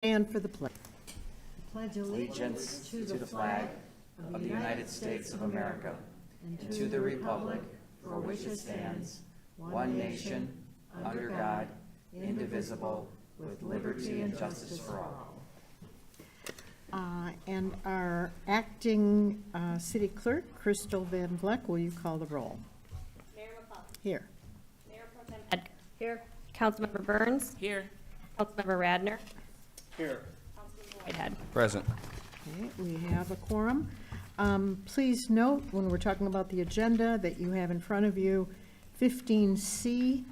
Stand for the pledge. Pledge allegiance to the flag of the United States of America and to the republic for which it stands, one nation, under God, indivisible, with liberty and justice for all. And our acting city clerk, Crystal Van Vleck, will you call the roll? Mayor McCall. Here. Mayor Pro Tem Edgar. Here. Councilmember Burns. Here. Councilmember Radner. Here. Councilmember Whitehead. Present. Okay, we have a quorum. Please note, when we're talking about the agenda, that you have in front of you 15C,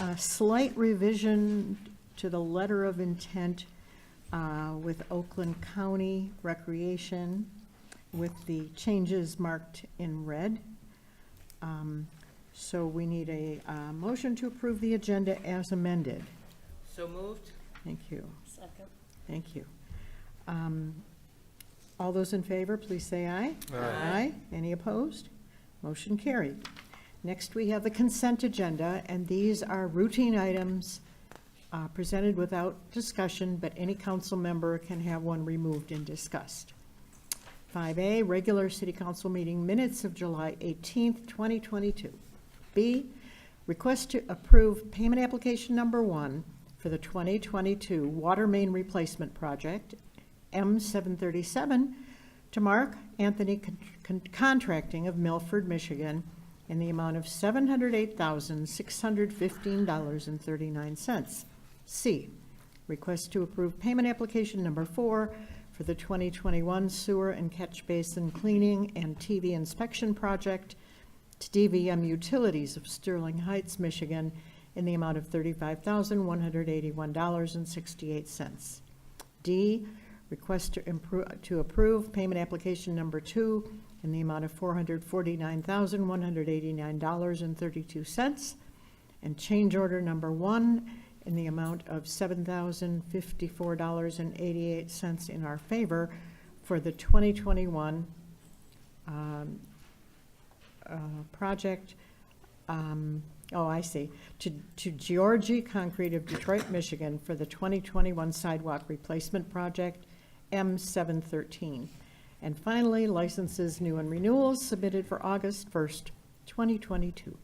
a slight revision to the letter of intent with Oakland County Recreation with the changes marked in red. So we need a motion to approve the agenda as amended. So moved. Thank you. Second. Thank you. All those in favor, please say aye. Aye. Any opposed? Motion carried. Next, we have the consent agenda, and these are routine items presented without discussion, but any council member can have one removed and discussed. 5A, regular city council meeting minutes of July 18th, 2022. B, request to approve payment application number 1 for the 2022 water main replacement project, M737, to Mark Anthony Contracting of Milford, Michigan, in the amount of $708,615.39. C, request to approve payment application number 4 for the 2021 sewer and catch basin cleaning and TV inspection project to DVM Utilities of Sterling Heights, Michigan, in the amount of $35,181.68. D, request to approve payment application number 2 in the amount of $449,189.32, and change order number 1 in the amount of $7,054.88 in our favor for the 2021 project. To Georgie Concrete of Detroit, Michigan, for the 2021 sidewalk replacement project, M713. And finally, licenses, new and renewals submitted for August 1st, 2022.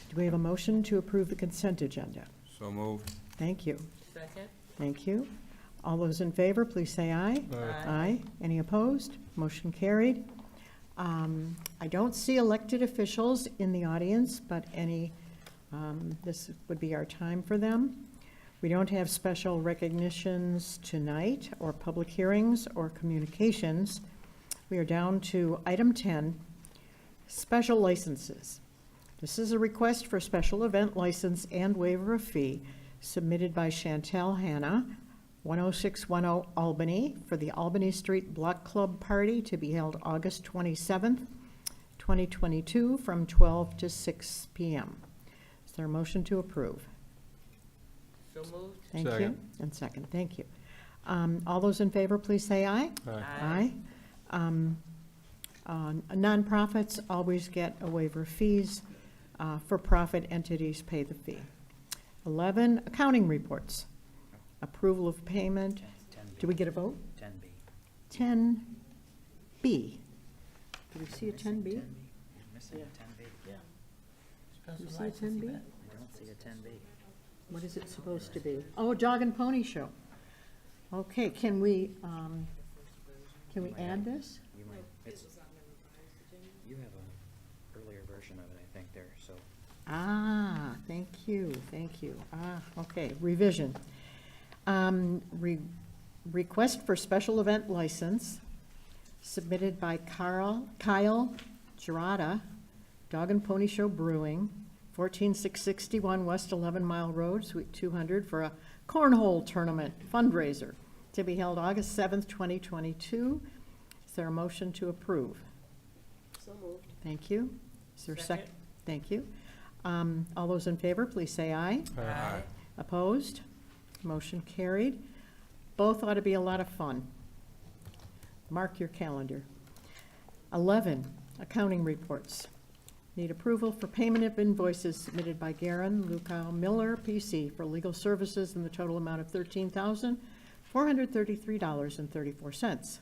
Do we have a motion to approve the consent agenda? So moved. Thank you. Second. Thank you. All those in favor, please say aye. Aye. Any opposed? Motion carried. I don't see elected officials in the audience, but this would be our time for them. We don't have special recognitions tonight, or public hearings, or communications. We are down to item 10, special licenses. This is a request for special event license and waiver of fee submitted by Chantel Hanna, 10610 Albany, for the Albany Street Block Club Party to be held August 27th, 2022, from 12 to 6 p.m. Is there a motion to approve? So moved. Thank you. Second. And second, thank you. All those in favor, please say aye. Aye. Nonprofits always get a waiver of fees. For-profit entities pay the fee. 11, accounting reports. Approval of payment. 10B. Do we get a vote? 10B. 10B. Do we see a 10B? You're missing a 10B. Yeah. Do you see a 10B? I don't see a 10B. What is it supposed to be? Oh, Dog and Pony Show. Okay, can we add this? You might, you have an earlier version of it, I think, there, so. Thank you. Okay, revision. Request for special event license submitted by Kyle Gerada, Dog and Pony Show Brewing, 14661 West 11 Mile Road, Suite 200, for a cornhole tournament fundraiser to be held August 7th, 2022. Is there a motion to approve? So moved. Thank you. Is there a second? Second. Thank you. All those in favor, please say aye. Aye. Opposed? Motion carried. Both ought to be a lot of fun. Mark your calendar. 11, accounting reports. Need approval for payment of invoices submitted by Garen Lukow Miller, PC, for legal services in the total amount of $13,433.34.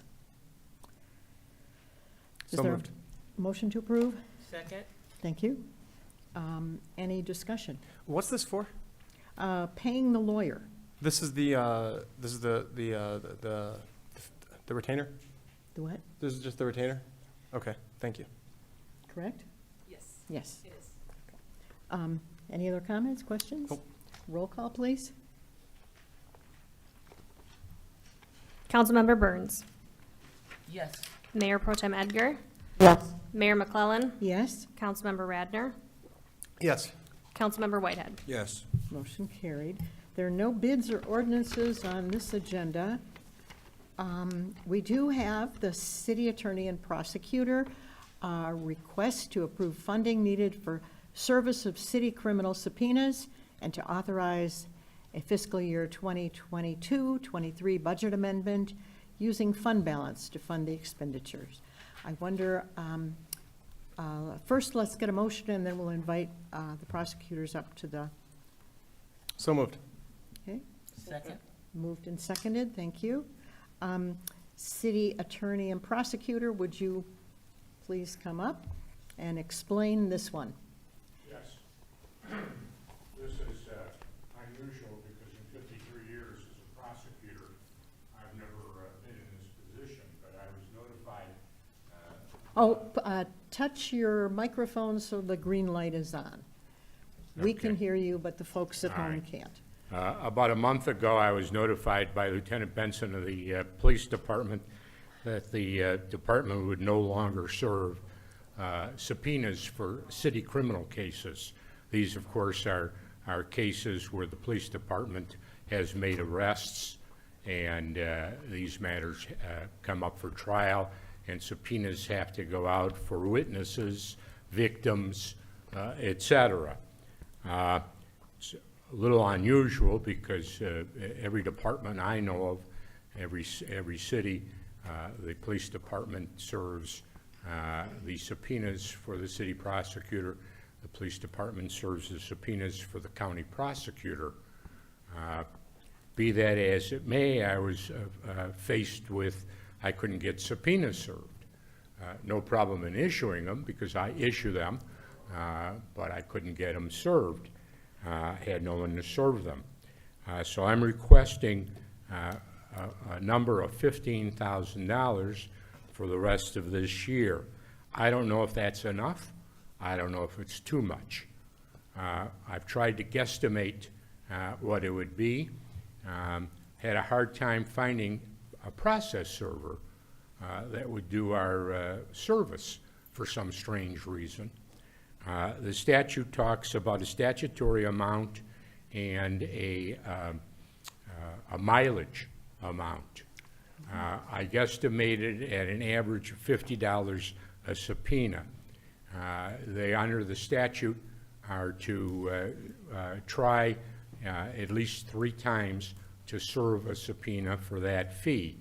So moved. Motion to approve? Second? Thank you. Any discussion? What's this for? Paying the lawyer. This is the retainer? The what? This is just the retainer? Okay, thank you. Correct? Yes, Yes. it is. Any other comments, questions? Nope. Roll call, please. Councilmember Burns. Yes. Mayor Pro Tem Edgar. Yes. Mayor McClellan. Yes, Councilmember Radner. Yes. Councilmember Whitehead. Yes. motion carried. There are no bids or ordinances on this agenda. We do have the city attorney and prosecutor request to approve funding needed for service of city criminal subpoenas and to authorize a fiscal year 2022-23 budget amendment using fund balance to fund the expenditures. I wonder, first, let's get a motion, and then we'll invite the prosecutors up to the, So moved. okay? Second? Moved and seconded, thank you. City attorney and prosecutor, would you please come up and explain this one? Yes. This is unusual because in 53 years as a prosecutor, I've never been in this position, but I was notified. Touch your microphone so the green light is on. We can Okay. hear you, but the folks at All home right. can't. About a month ago, I was notified by Lieutenant Benson of the police department that the department would no longer serve subpoenas for city criminal cases. These, of course, are cases where the police department has made arrests, and these matters come up for trial, and subpoenas have to go out for witnesses, victims, et cetera. It's a little unusual because every department I know of, every city, the police department serves the subpoenas for the city prosecutor. The police department serves the subpoenas for the county prosecutor. Be that as it may, I was faced with, I couldn't get subpoenas served. No problem in issuing them because I issue them, but I couldn't get them served. Had no one to serve them. So I'm requesting a number of $15,000 for the rest of this year. I don't know if that's enough. I don't know if it's too much. I've tried to guesstimate what it would be. Had a hard time finding a process server that would do our service for some strange reason. The statute talks about a statutory amount and a mileage amount. I guesstimated at an average of $50 a subpoena. They, under the statute, are to try at least 3 times to serve a subpoena for that fee.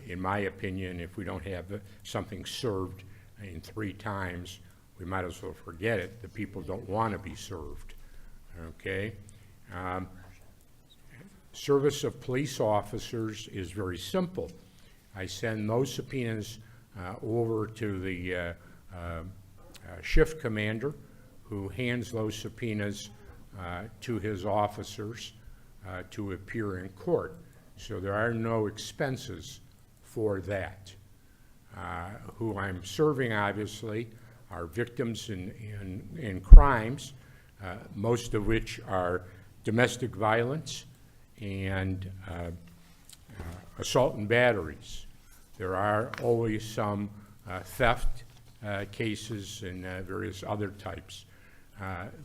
In my opinion, if we don't have something served in 3 times, we might as well forget it. The people don't want to be served, okay? Service of police officers is very simple. I send those subpoenas over to the shift commander, who hands those subpoenas to his officers to appear in court. So there are no expenses for that. Who I'm serving, obviously, are victims in crimes, most of which are domestic violence and assault and batteries. There are always some theft cases and various other types.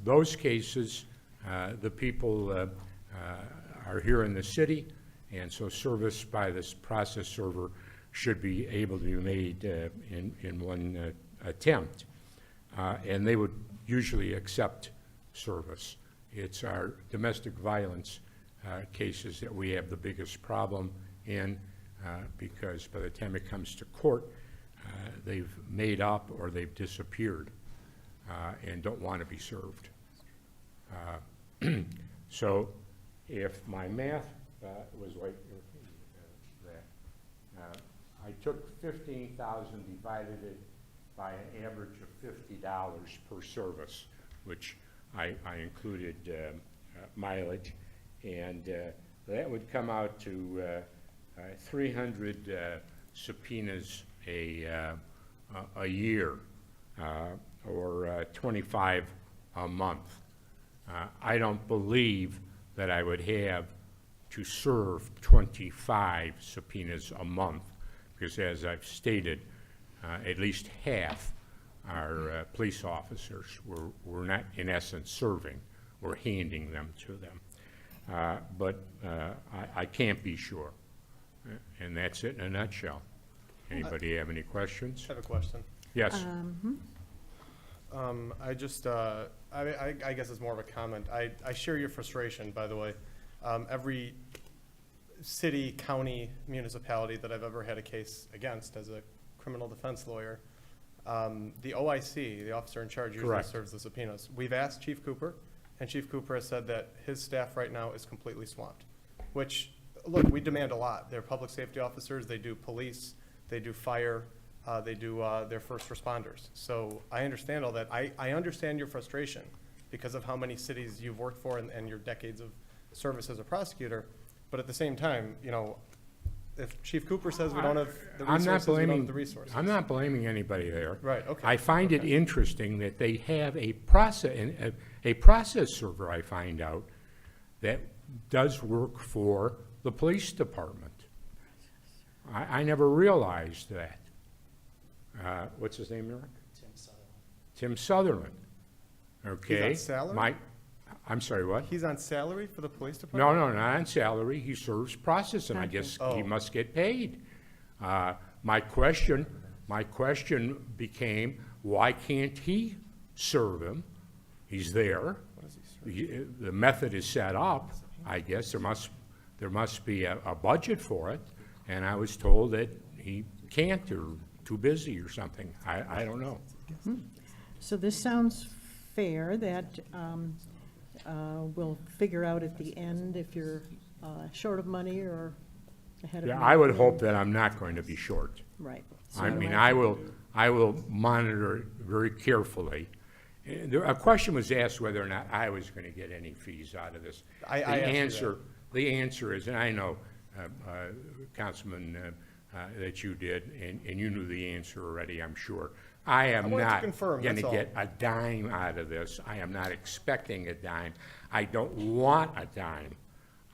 Those cases, the people are here in the city, and so service by this process server should be able to be made in one attempt. And they would usually accept service. It's our domestic violence cases that we have the biggest problem in because by the time it comes to court, they've made up or they've disappeared. and don't want to be served. So if my math was like that, I took 15,000, divided it by an average of $50 per service, which I included mileage, and that would come out to 300 subpoenas a year, or 25 a month. I don't believe that I would have to serve 25 subpoenas a month, because as I've stated, at least half our police officers were not, in essence, serving, we're handing them to them. But I can't be sure. And that's it in a nutshell. Anybody have any questions? I have a question. Yes. I just, I guess it's more of a comment. I share your frustration, by the way. Every city, county, municipality that I've ever had a case against as a criminal defense lawyer, the OIC, the officer in charge, usually Correct. serves the subpoenas. We've asked Chief Cooper, and Chief Cooper has said that his staff right now is completely swamped, which, look, we demand a lot. They're public safety officers, they do police, they do fire, they do their first responders. So I understand all that. I understand your frustration because of how many cities you've worked for and your decades of service as a prosecutor. But at the same time, you know, if Chief Cooper says we don't have the resources, we don't have the resources. I'm not blaming anybody there. Right, okay. I find it interesting that they have a process server, I find out, that does work for the police department. I never realized that. What's his name, Eric? Tim Sutherland. Okay. He's on salary? I'm sorry, what? He's on salary for the police No, department? not on salary. He serves process, and I guess he must get paid. My question became, why can't he serve him? He's there. The method is set up. I guess there must be a budget for it, and I was told that he can't, or too busy or something. I don't know. So this sounds fair, that we'll figure out at the end if you're short of money or ahead of Yeah, money. I would hope that I'm not going to be short. Right. I So mean, I will monitor it very carefully. A question was asked whether or not I was going to get any fees out of this. I asked you The answer is, and I know, Councilman, that you did, and you knew the answer already, I'm sure. I am wanted to not confirm, going to that's all. get a dime out of this. I am not expecting a dime. I don't want a dime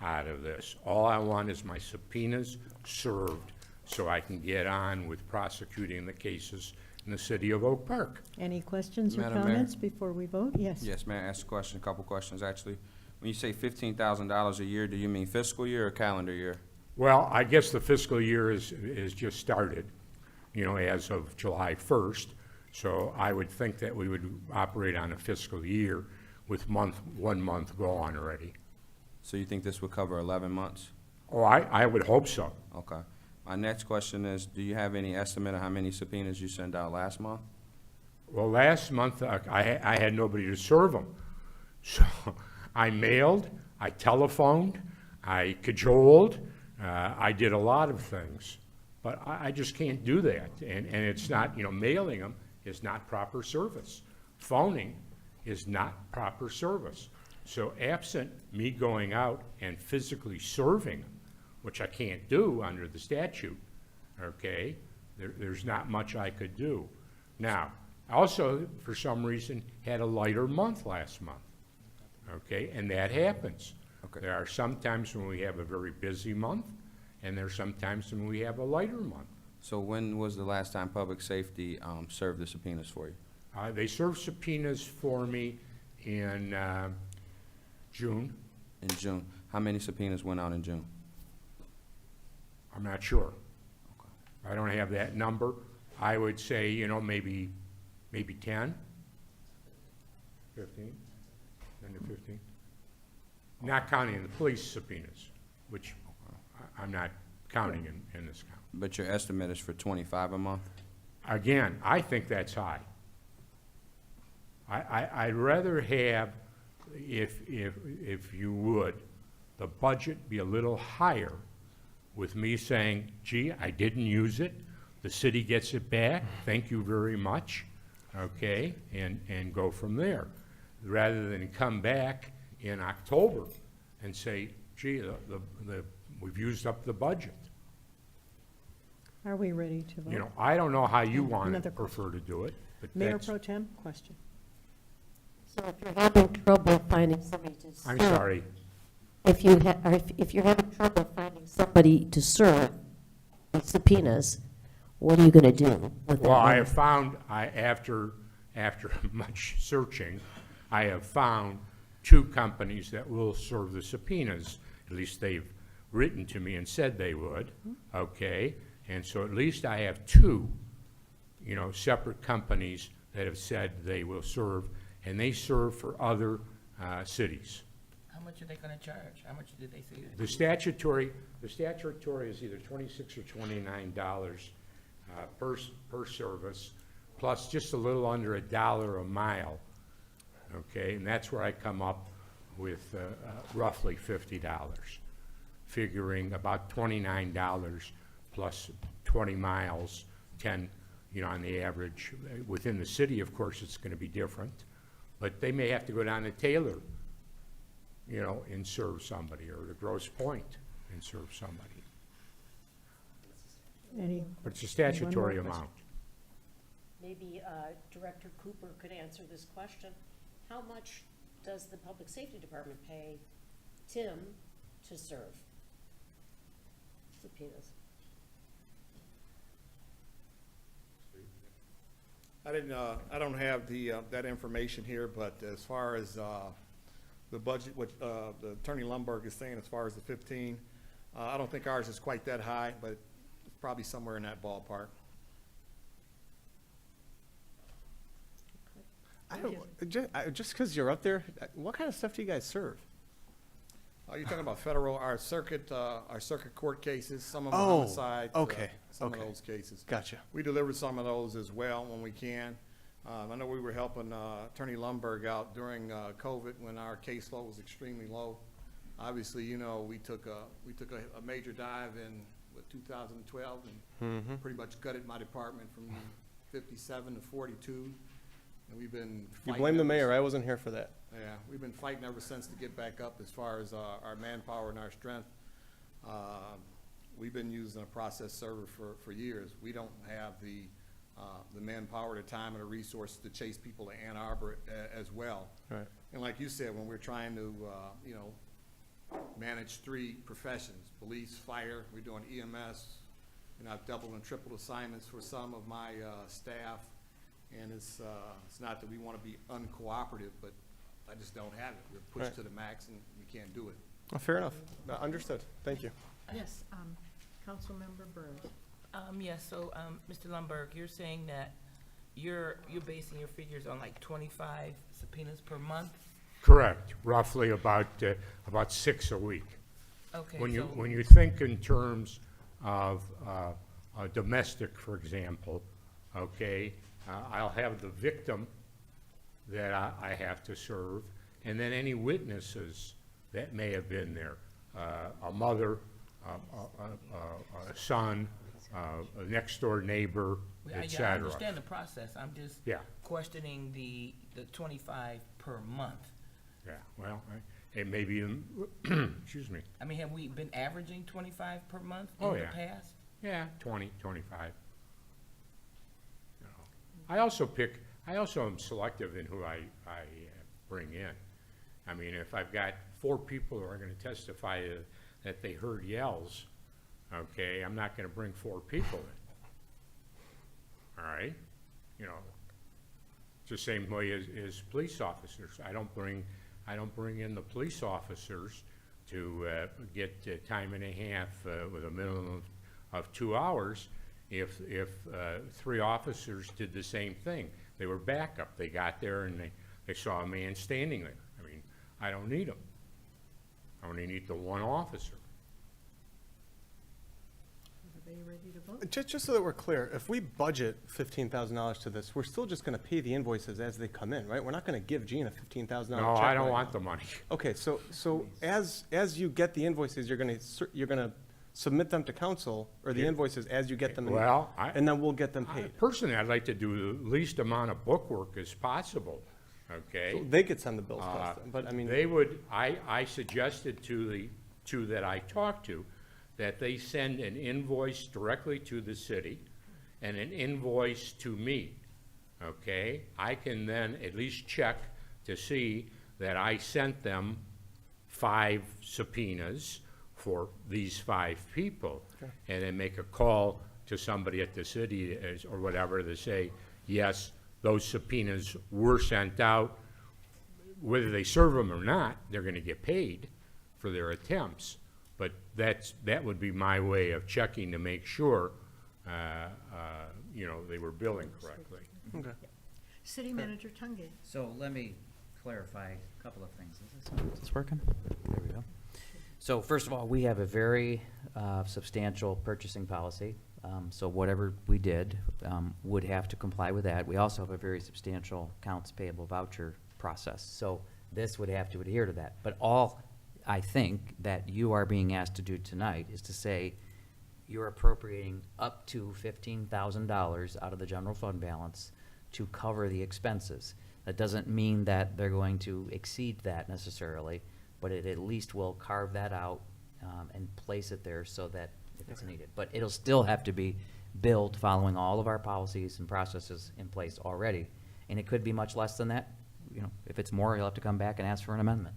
out of this. All I want is my subpoenas served so I can get on with prosecuting the cases in the city of Oak Park. Any questions or Madam Mayor? comments before we vote? Yes. Yes, may I ask a question, a couple questions, actually? When you say $15,000 a year, do you mean fiscal year or calendar year? Well, I guess the fiscal year is just started, as of July 1st. So I would think that we would operate on a fiscal year with 1 month gone already. So you think this would cover 11 months? Oh, I would hope so. Okay. My next question is, do you have any estimate of how many subpoenas you sent out last month? Well, last month, I had nobody to serve them. So I mailed, I telephoned, I cajoled, I did a lot of things. But I just can't do that. And it's not, mailing them is not proper service. Phoning is not proper service. So absent me going out and physically serving them, which I can't do under the statute, okay, there's not much I could do. Now, I also, for some reason, had a lighter month last month, okay, and that happens. Okay. There are some times when we have a very busy month, and there's some times when we have a lighter month. So when was the last time public safety served the subpoenas for you? They served subpoenas for me in June. In June. How many subpoenas went out in June? I'm not sure. I don't have that number. I would say, maybe 10, 15, 10 to 15. Not counting the police subpoenas, which I'm not counting in this count. But your estimate is for 25 a month? Again, I think that's high. I'd rather have, if you would, the budget be a little higher with me saying, gee, I didn't use it, the city gets it back, thank you very much, okay, and go from there. Rather than come back in October and say, gee, we've used up the budget. Are we ready to vote? You know, I don't know how you want Another to prefer to do it, but Mayor that's, Pro Tem, question. So if you're having trouble finding somebody to serve. I'm sorry. If you're having trouble finding somebody to serve with subpoenas, what are you going to do with that? Well, I money? have found, after much searching, I have found 2 companies that will serve the subpoenas. At least they've written to me and said they would, okay? And so at least I have 2, you know, separate companies that have said they will serve, and they serve for other cities. How much are they gonna charge? How much did they say? The statutory is either $26 or $29 per service, plus just a little under $1 a mile, okay? And that's where I come up with roughly $50, figuring about $29 plus 20 miles, 10, you know, on the average. Within the city, of course, it's going to be different, but they may have to go down to Taylor, you know, and serve somebody, or to Grosse Pointe and serve somebody. Any, But it's a statutory One more amount. Maybe Director Cooper could answer this question. How much does the Public Safety Department pay Tim to serve subpoenas? I don't have that information here, but as far as the budget, what the Attorney Lumberg is saying, as far as the 15, I don't think ours is quite that high, but it's probably somewhere in that ballpark. I don't, just because you're up there, what kind of stuff do you guys serve? You're talking about federal, our circuit court cases, some of them Oh, homicide. okay, Some okay. of those cases. Gotcha. We deliver some of those as well when we can. I know we were helping Attorney Lumberg out during COVID when our caseload was extremely low. Obviously, you know, we took a major dive in 2012 and pretty much gutted my department from 57 to 42. And we've been You fighting blame the ever mayor, I wasn't here for that. Yeah, we've been fighting ever since to get back up as far as our manpower and our strength. We've been using a process server for years. We don't have the manpower, the time, and the resources to chase people to Ann Arbor as well. Right. And like you said, when we're trying to, you know, manage 3 professions, police, fire, we're doing EMS, and I've doubled and tripled assignments for some of my staff. And it's not that we want to be uncooperative, but I just don't have it. We're pushed Right. to the max and we can't do it. Oh, fair enough. Understood. Thank you. yes, Councilmember Burns. Yes, so, Mr. Lumberg, you're saying that you're basing your figures on like 25 subpoenas per month? Correct, roughly about 6 a week. Okay, When so, you think in terms of a domestic, for example, okay, I'll have the victim that I have to serve, and then any witnesses that may have been there, a mother, a son, a next-door neighbor, yeah, et I cetera. understand the process. I'm just Yeah, questioning the 25 per month. yeah, well, it may be, excuse me, I mean, have we been averaging 25 per month Oh, in the yeah. past? yeah, 20, 25. You know. I also am selective in who I bring in. I mean, if I've got 4 people who are gonna testify that they heard yells, okay, I'm not gonna bring 4 people in. All right? You know, it's the same way as police officers. I don't bring in the police officers to get time and a half with a minimum of 2 hours if 3 officers did the same thing. They were backup. They got there and they saw a man standing there. I mean, I don't need them. I only need the 1 officer. Are they we ready to vote? Just so that we're clear, if we budget $15,000 to this, we're still just gonna pay the invoices as they come in, right? We're not gonna give Gene a $15,000 check. No, I don't right want now. the money. Okay, so as you get the invoices, you're gonna submit them to council, or the Yeah. invoices as you get them in, Well, and then we'll get them paid. Personally, I'd like to do the least amount of bookwork as possible, okay? So they could send the bills to us, then, but I mean. They would, I suggested to the two that I talked to, that they send an invoice directly to the city and an invoice to me, okay? I can then at least check to see that I sent them 5 subpoenas for these 5 people. And then make a call to somebody at the city or whatever to say, yes, those subpoenas were sent out. Whether they serve them or not, they're gonna get paid for their attempts. But that would be my way of checking to make sure, they were billing correctly. Okay. City Manager Tungate. So let me clarify a couple of things. Is this working? There we go. So first of all, we have a very substantial purchasing policy. So whatever we did would have to comply with that. We also have a very substantial accounts payable voucher process. So this would have to adhere to that. But all I think that you are being asked to do tonight is to say you're appropriating up to $15,000 out of the general fund balance to cover the expenses. That doesn't mean that they're going to exceed that necessarily, but it at least will carve that out and place it there so that if it's needed. But it'll still have to be billed following all of our policies and processes in place already. And it could be much less than that. If it's more, you'll have to come back and ask for an amendment.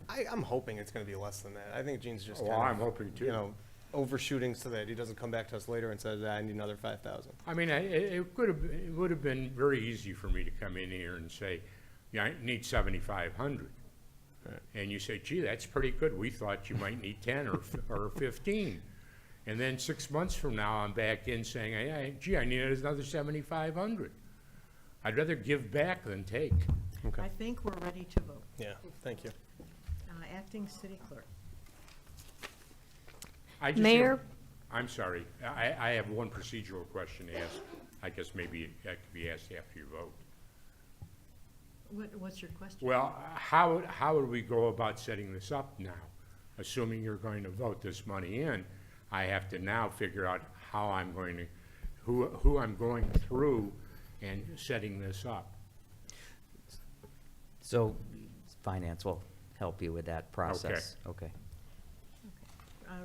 I'm hoping it's gonna be less than that. I think Gene's just Well, I'm hoping too. Overshooting so that he doesn't come back to us later and says, I need another 5,000. I mean, it would have been very easy for me to come in here and say, I need 7,500. Right. And you say, gee, that's pretty good. We thought you might need 10 or 15. And then 6 months from now, I'm back in saying, I need another 7,500. I'd rather give back than take. Okay. I think we're ready to vote. Yeah, thank you. Acting City Clerk. Mayor? I'm sorry. I have one procedural question to ask. I guess maybe that could be asked after you vote. What's your question? Well, how would we go about setting this up now? Assuming you're going to vote this money in, I have to now figure out how I'm going to, who I'm going through and setting this up. So finance will help you with that process. Okay.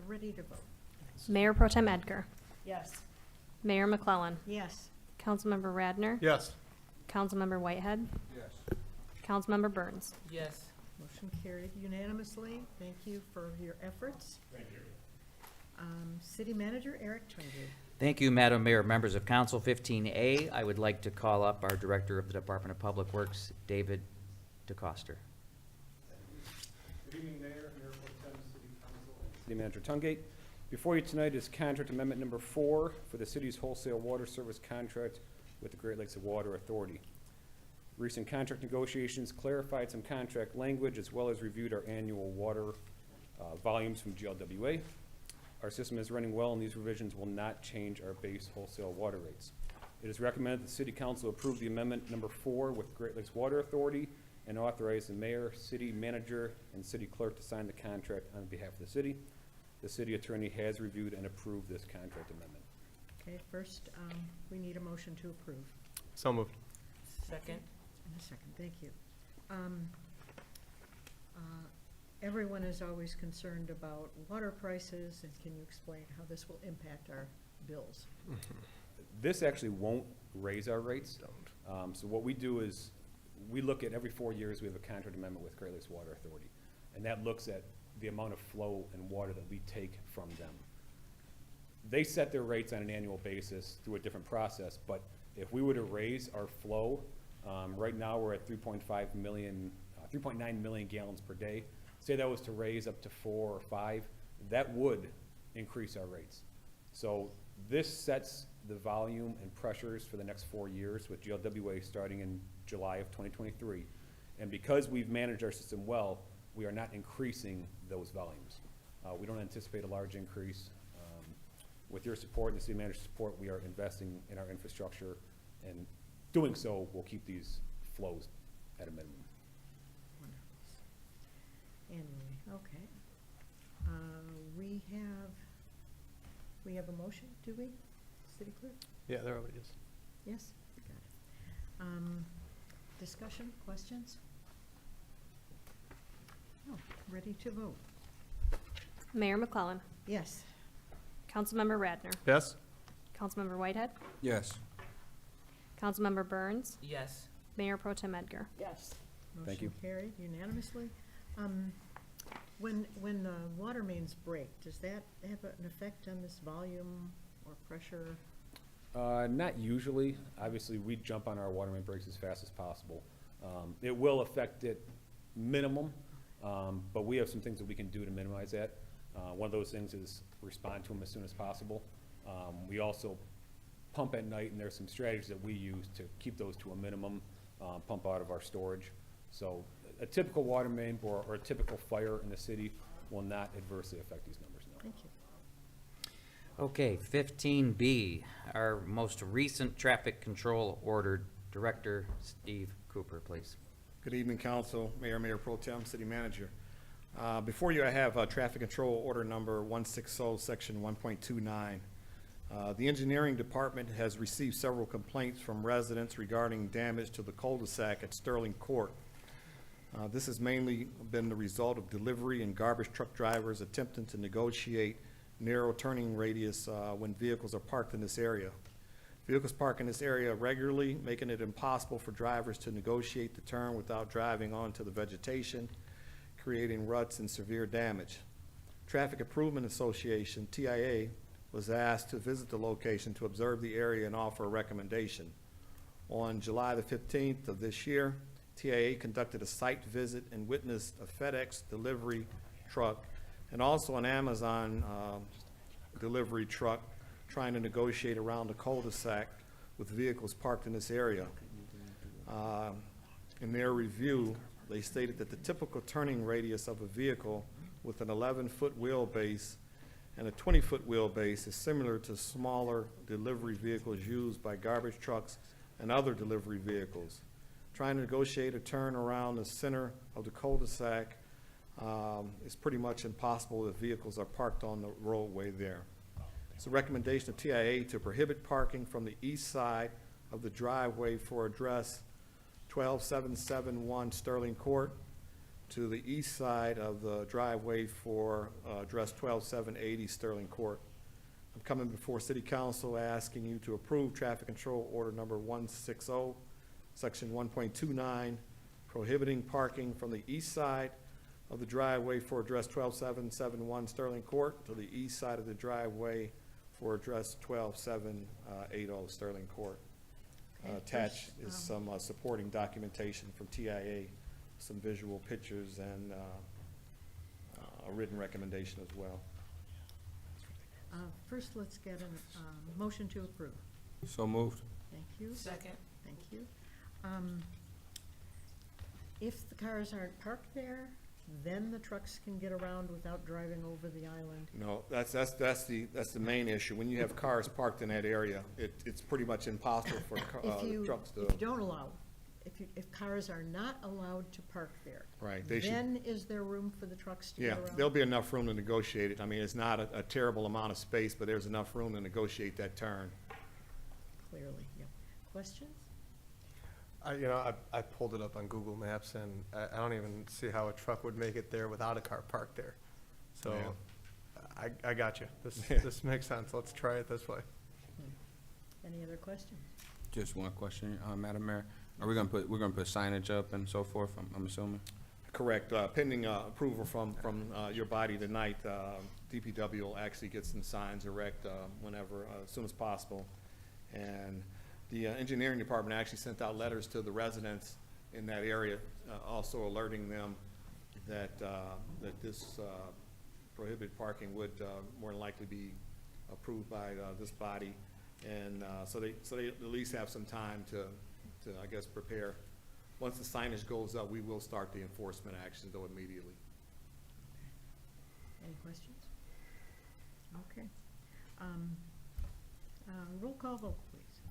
Ready to vote. Mayor Pro Tem Edgar. Yes. Mayor McClellan. Yes. Councilmember Radner. Yes. Councilmember Whitehead. Yes. Councilmember Burns. Yes. Motion carried unanimously. Thank you for your efforts. Thank you. City Manager Eric Tungate. Thank you, Madam Mayor, members of Council. 15A, I would like to call up our Director of the Department of Public Works, David DeCoster. Good evening, Mayor, Mayor Pro Tem, City Council, and City Manager Tungate. Before you tonight is contract amendment number 4 for the city's wholesale water service contract with the Great Lakes Water Authority. Recent contract negotiations clarified some contract language as well as reviewed our annual water volumes from GLWA. Our system is running well and these revisions will not change our base wholesale water rates. It is recommended the City Council approve the amendment number 4 with Great Lakes Water Authority and authorize the mayor, city manager, and city clerk to sign the contract on behalf of the city. The city attorney has reviewed and approved this contract amendment. Okay, first, we need a motion to approve. So moved. Second? In a second, thank you. Everyone is always concerned about water prices, and can you explain how this will impact our bills? This actually won't raise our rates. So what we do is, we look at every 4 years, we have a contract amendment with Great Lakes Water Authority. And that looks at the amount of flow and water that we take from them. They set their rates on an annual basis through a different process, but if we were to raise our flow, right now we're at 3.9 million gallons per day. Say that was to raise up to 4 or 5, that would increase our rates. So this sets the volume and pressures for the next 4 years with GLWA starting in July of 2023. And because we've managed our system well, we are not increasing those volumes. We don't anticipate a large increase. with your support and the city manager's support, we are investing in our infrastructure, and doing so will keep these flows at a minimum. Annually, okay. We have a motion, do we, City Clerk? Yeah, there already is. Yes, got it. Discussion, questions? No, ready to vote. Mayor McClellan. Yes. Councilmember Radner. Yes? Councilmember Whitehead. Yes. Councilmember Burns. Yes. Mayor Pro Tem Edgar. Yes. Thank you. Motion carried unanimously. When the water mains break, does that have an effect on this volume or pressure? Not usually. Obviously, we jump on our water main breaks as fast as possible. It will affect it minimum, but we have some things that we can do to minimize that. One of those things is respond to them as soon as possible. We also pump at night, and there's some strategies that we use to keep those to a minimum, pump out of our storage. So a typical water main or a typical fire in the city will not adversely affect these numbers, no. Thank you. Okay, 15B, our most recent traffic control order, Director Steve Cooper, please. Good evening, Council, Mayor Pro Tem, City Manager. Before you, I have Traffic Control Order Number 160, Section 1.29. The Engineering Department has received several complaints from residents regarding damage to the cul-de-sac at Sterling Court. This has mainly been the result of delivery and garbage truck drivers attempting to negotiate narrow turning radius when vehicles are parked in this area. Vehicles park in this area regularly, making it impossible for drivers to negotiate the turn without driving onto the vegetation, creating ruts and severe damage. Traffic Improvement Association, TIA, was asked to visit the location to observe the area and offer a recommendation. On July the 15th of this year, TIA conducted a site visit and witnessed a FedEx delivery truck and also an Amazon delivery truck trying to negotiate around the cul-de-sac with vehicles parked in this area. In their review, they stated that the typical turning radius of a vehicle with an 11-foot wheelbase and a 20-foot wheelbase is similar to smaller delivery vehicles used by garbage trucks and other delivery vehicles. Trying to negotiate a turn around the center of the cul-de-sac is pretty much impossible if vehicles are parked on the roadway there. It's a recommendation of TIA to prohibit parking from the east side of the driveway for address 12771 Sterling Court to the east side of the driveway for address 12780 Sterling Court. I'm coming before City Council asking you to approve Traffic Control Order Number 160, Section 1.29, prohibiting parking from the east side of the driveway for address 12771 Sterling Court to the east side of the driveway for address 12780 Sterling Court. Okay, Attached first, is some supporting documentation from TIA, some visual pictures, and a written recommendation as well. First, let's get a motion to approve. So moved. Thank you. Second. Thank you. If the cars aren't parked there, then the trucks can get around without driving over the island. No, that's the main issue. When you have cars parked in that area, it's pretty much impossible for trucks to. If you don't allow, if cars are not allowed to park there. Right, they should. Then is there room for the trucks to Yeah, get around? there'll be enough room to negotiate it. I mean, it's not a terrible amount of space, but there's enough room to negotiate that turn. Clearly, yeah. Questions? I pulled it up on Google Maps, and I don't even see how a truck would make it there without a car parked there. So, I got you. This makes sense. Let's try it this way. Any other questions? Just one question, Madam Mayor. Are we gonna put signage up and so forth, I'm assuming? Correct. Pending approval from your body tonight, DPW will actually get some signs erect whenever, as soon as possible. And the engineering department actually sent out letters to the residents in that area, also alerting them that this prohibited parking would more than likely be approved by this body. And so they at least have some time to I guess, prepare. Once the signage goes up, we will start the enforcement actions though immediately. Any questions? Okay. Roll call vote, please.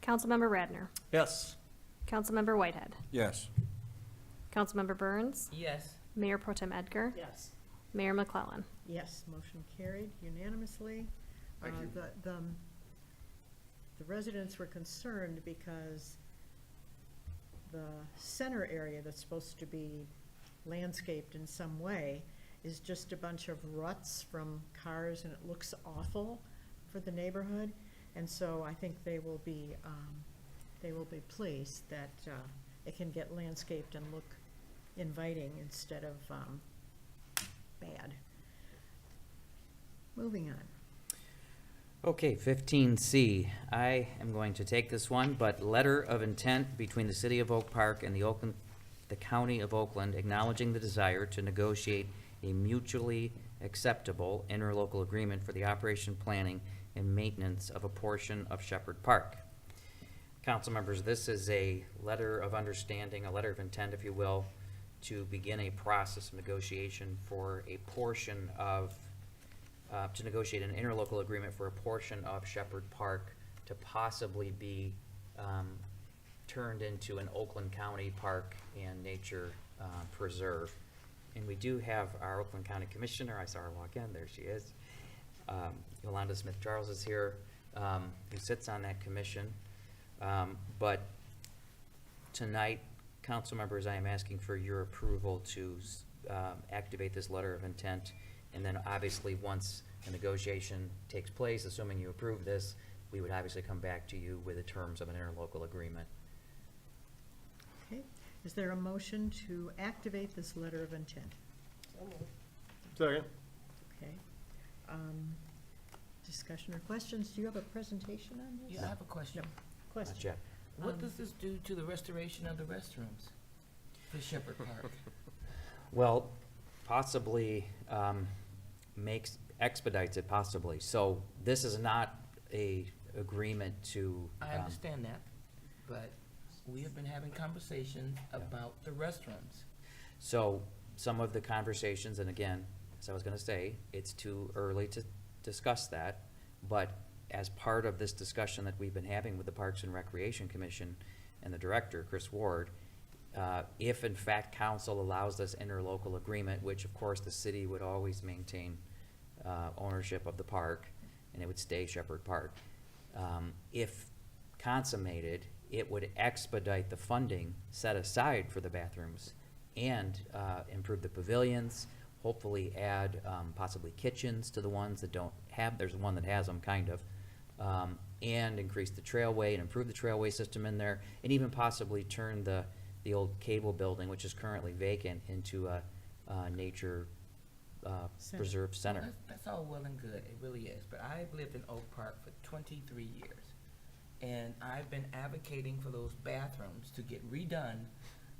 Councilmember Radner. Yes. Councilmember Whitehead. Yes. Councilmember Burns. Yes. Mayor Pro Tem Edgar. Yes. Mayor McClellan. Yes, motion carried unanimously. Thank you. The residents were concerned because the center area that's supposed to be landscaped in some way is just a bunch of ruts from cars, and it looks awful for the neighborhood. And so I think they will be pleased that it can get landscaped and look inviting instead of bad. Moving on. Okay, 15C. I am going to take this one, but letter of intent between the City of Oak Park and the County of Oakland acknowledging the desire to negotiate a mutually acceptable interlocal agreement for the operation, planning, and maintenance of a portion of Shepherd Park. Council members, this is a letter of understanding, a letter of intent, if you will, to begin a process of negotiation for a portion of to negotiate an interlocal agreement for a portion of Shepherd Park to possibly be turned into an Oakland County Park and Nature Preserve. And we do have our Oakland County Commissioner, I saw her walk in, there she is. Yolanda Smith-Charles is here, who sits on that commission. But tonight, council members, I am asking for your approval to activate this letter of intent. And then obviously, once the negotiation takes place, assuming you approve this, we would obviously come back to you with the terms of an interlocal agreement. Okay, is there a motion to activate this letter of intent? Second. Okay. Discussion or questions? Do you have a presentation on this? Yeah, I have a question. Not Question. yet. What does this do to the restoration of the restrooms for Shepherd Park? Well, possibly expedites it possibly. So this is not a agreement to. I understand that, but we have been having conversations about the restrooms. So some of the conversations, and again, as I was gonna say, it's too early to discuss that, but as part of this discussion that we've been having with the Parks and Recreation Commission and the director, Chris Ward, if in fact council allows this interlocal agreement, which of course the city would always maintain ownership of the park, and it would stay Shepherd Park. If consummated, it would expedite the funding set aside for the bathrooms and improve the pavilions, hopefully add possibly kitchens to the ones that don't have, there's one that has them, kind of, and increase the trailway and improve the trailway system in there, and even possibly turn the old cable building, which is currently vacant, into a nature preserve center. That's all well and good, it really is, but I've lived in Oak Park for 23 years, and I've been advocating for those bathrooms to get redone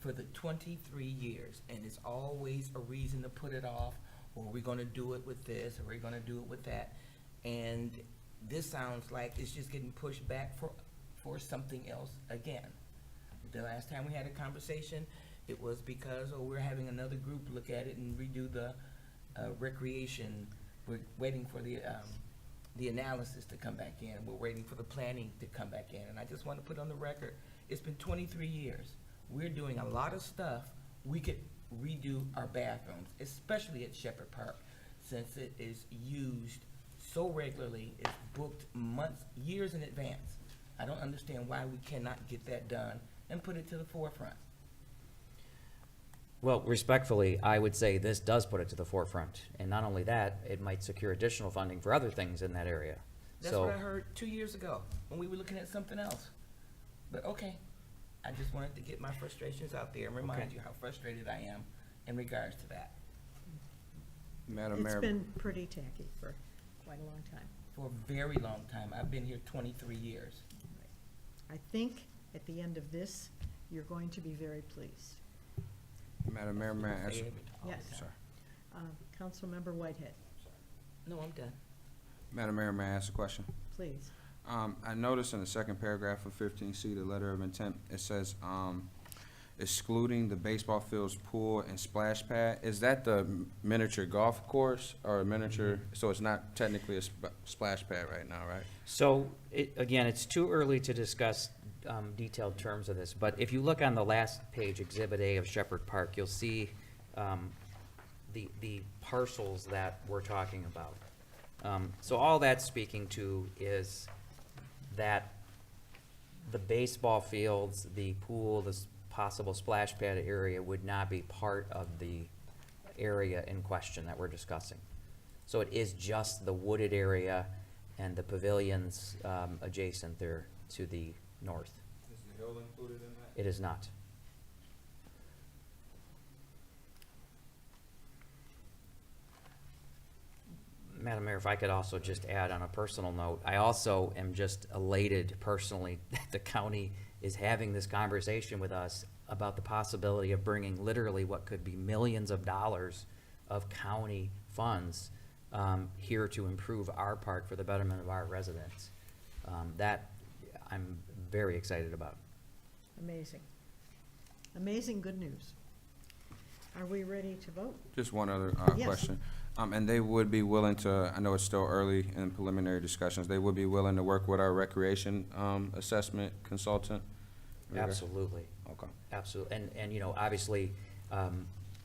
for the 23 years, and it's always a reason to put it off, or we're gonna do it with this, or we're gonna do it with that, and this sounds like it's just getting pushed back for something else again. The last time we had a conversation, it was because, we're having another group look at it and redo the recreation. We're waiting for the analysis to come back in. We're waiting for the planning to come back in. And I just want to put on the record, it's been 23 years. We're doing a lot of stuff. We could redo our bathrooms, especially at Shepherd Park, since it is used so regularly, it's booked months, years in advance. I don't understand why we cannot get that done and put it to the forefront. Well, respectfully, I would say this does put it to the forefront, and not only that, it might secure additional funding for other things in that area. That's So, what I heard 2 years ago when we were looking at something else. But okay, I just wanted to get my frustrations out there and remind Okay. you how frustrated I am in regards to that. Madam It's Mayor. been pretty tacky for quite a long time. For a very long time. I've been here 23 years. I think at the end of this, you're going to be very pleased. Madam Mayor, may I ask? All the Yes. time. Sorry. Councilmember Whitehead, No, I'm done. Madam Mayor, may I ask a question? please. I noticed in the second paragraph of 15C, the letter of intent, it says, excluding the baseball fields, pool, and splash pad. Is that the miniature golf course or a miniature, so it's not technically a splash pad right now, right? So, again, it's too early to discuss detailed terms of this, but if you look on the last page, Exhibit A of Shepherd Park, you'll see the parcels that we're talking about. So all that's speaking to is that the baseball fields, the pool, the possible splash pad area would not be part of the area in question that we're discussing. So it is just the wooded area and the pavilions adjacent there to the north. Is the hill included in that? It is not. Madam Mayor, if I could also just add on a personal note, I also am just elated personally that the county is having this conversation with us about the possibility of bringing literally what could be millions of dollars of county funds here to improve our park for the betterment of our residents. That I'm very excited about. Amazing. Amazing good news. Are we ready to vote? Just one other Yes. question. And they would be willing to, I know it's still early in preliminary discussions, they would be willing to work with our recreation assessment consultant? Absolutely. Okay. Absolutely. And you know, obviously,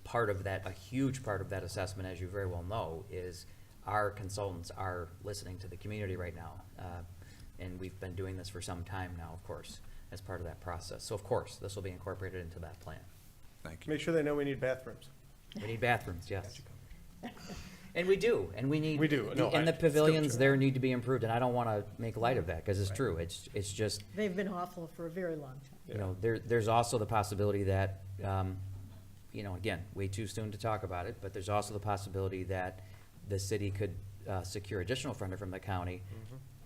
part of that, a huge part of that assessment, as you very well know, is our consultants are listening to the community right now. And we've been doing this for some time now, of course, as part of that process. So of course, this will be incorporated into that plan. Thank you. Make sure they know we need bathrooms. We need bathrooms, yes. And we do, and we need. We do. No, And the it's still pavilions true. there need to be improved, and I don't wanna make light of that, cause it's true, it's just, They've been awful for a very long time. you know, there's also the possibility that, you know, again, way too soon to talk about it, but there's also the possibility that the city could, secure additional funding from the county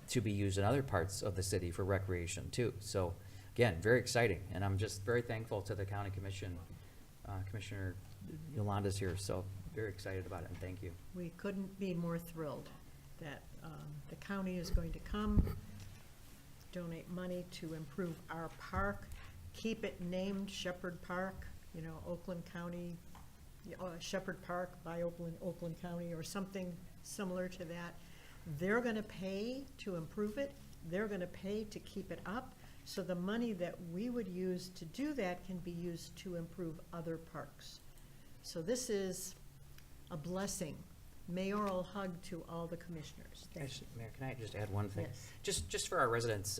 to be used in other parts of the city for recreation too. So, again, very exciting, and I'm just very thankful to the county commission, Commissioner Yolanda's here, so very excited about it, and thank you. We couldn't be more thrilled that the county is going to come, donate money to improve our park, keep it named Shepherd Park, you know, Oakland County, Shepherd Park by Oakland County, or something similar to that. They're gonna pay to improve it, they're gonna pay to keep it up, so the money that we would use to do that can be used to improve other parks. So this is a blessing. Mayoral hug to all the commissioners. Thank you. Mayor, can I just add one thing? Yes. Just for our residents,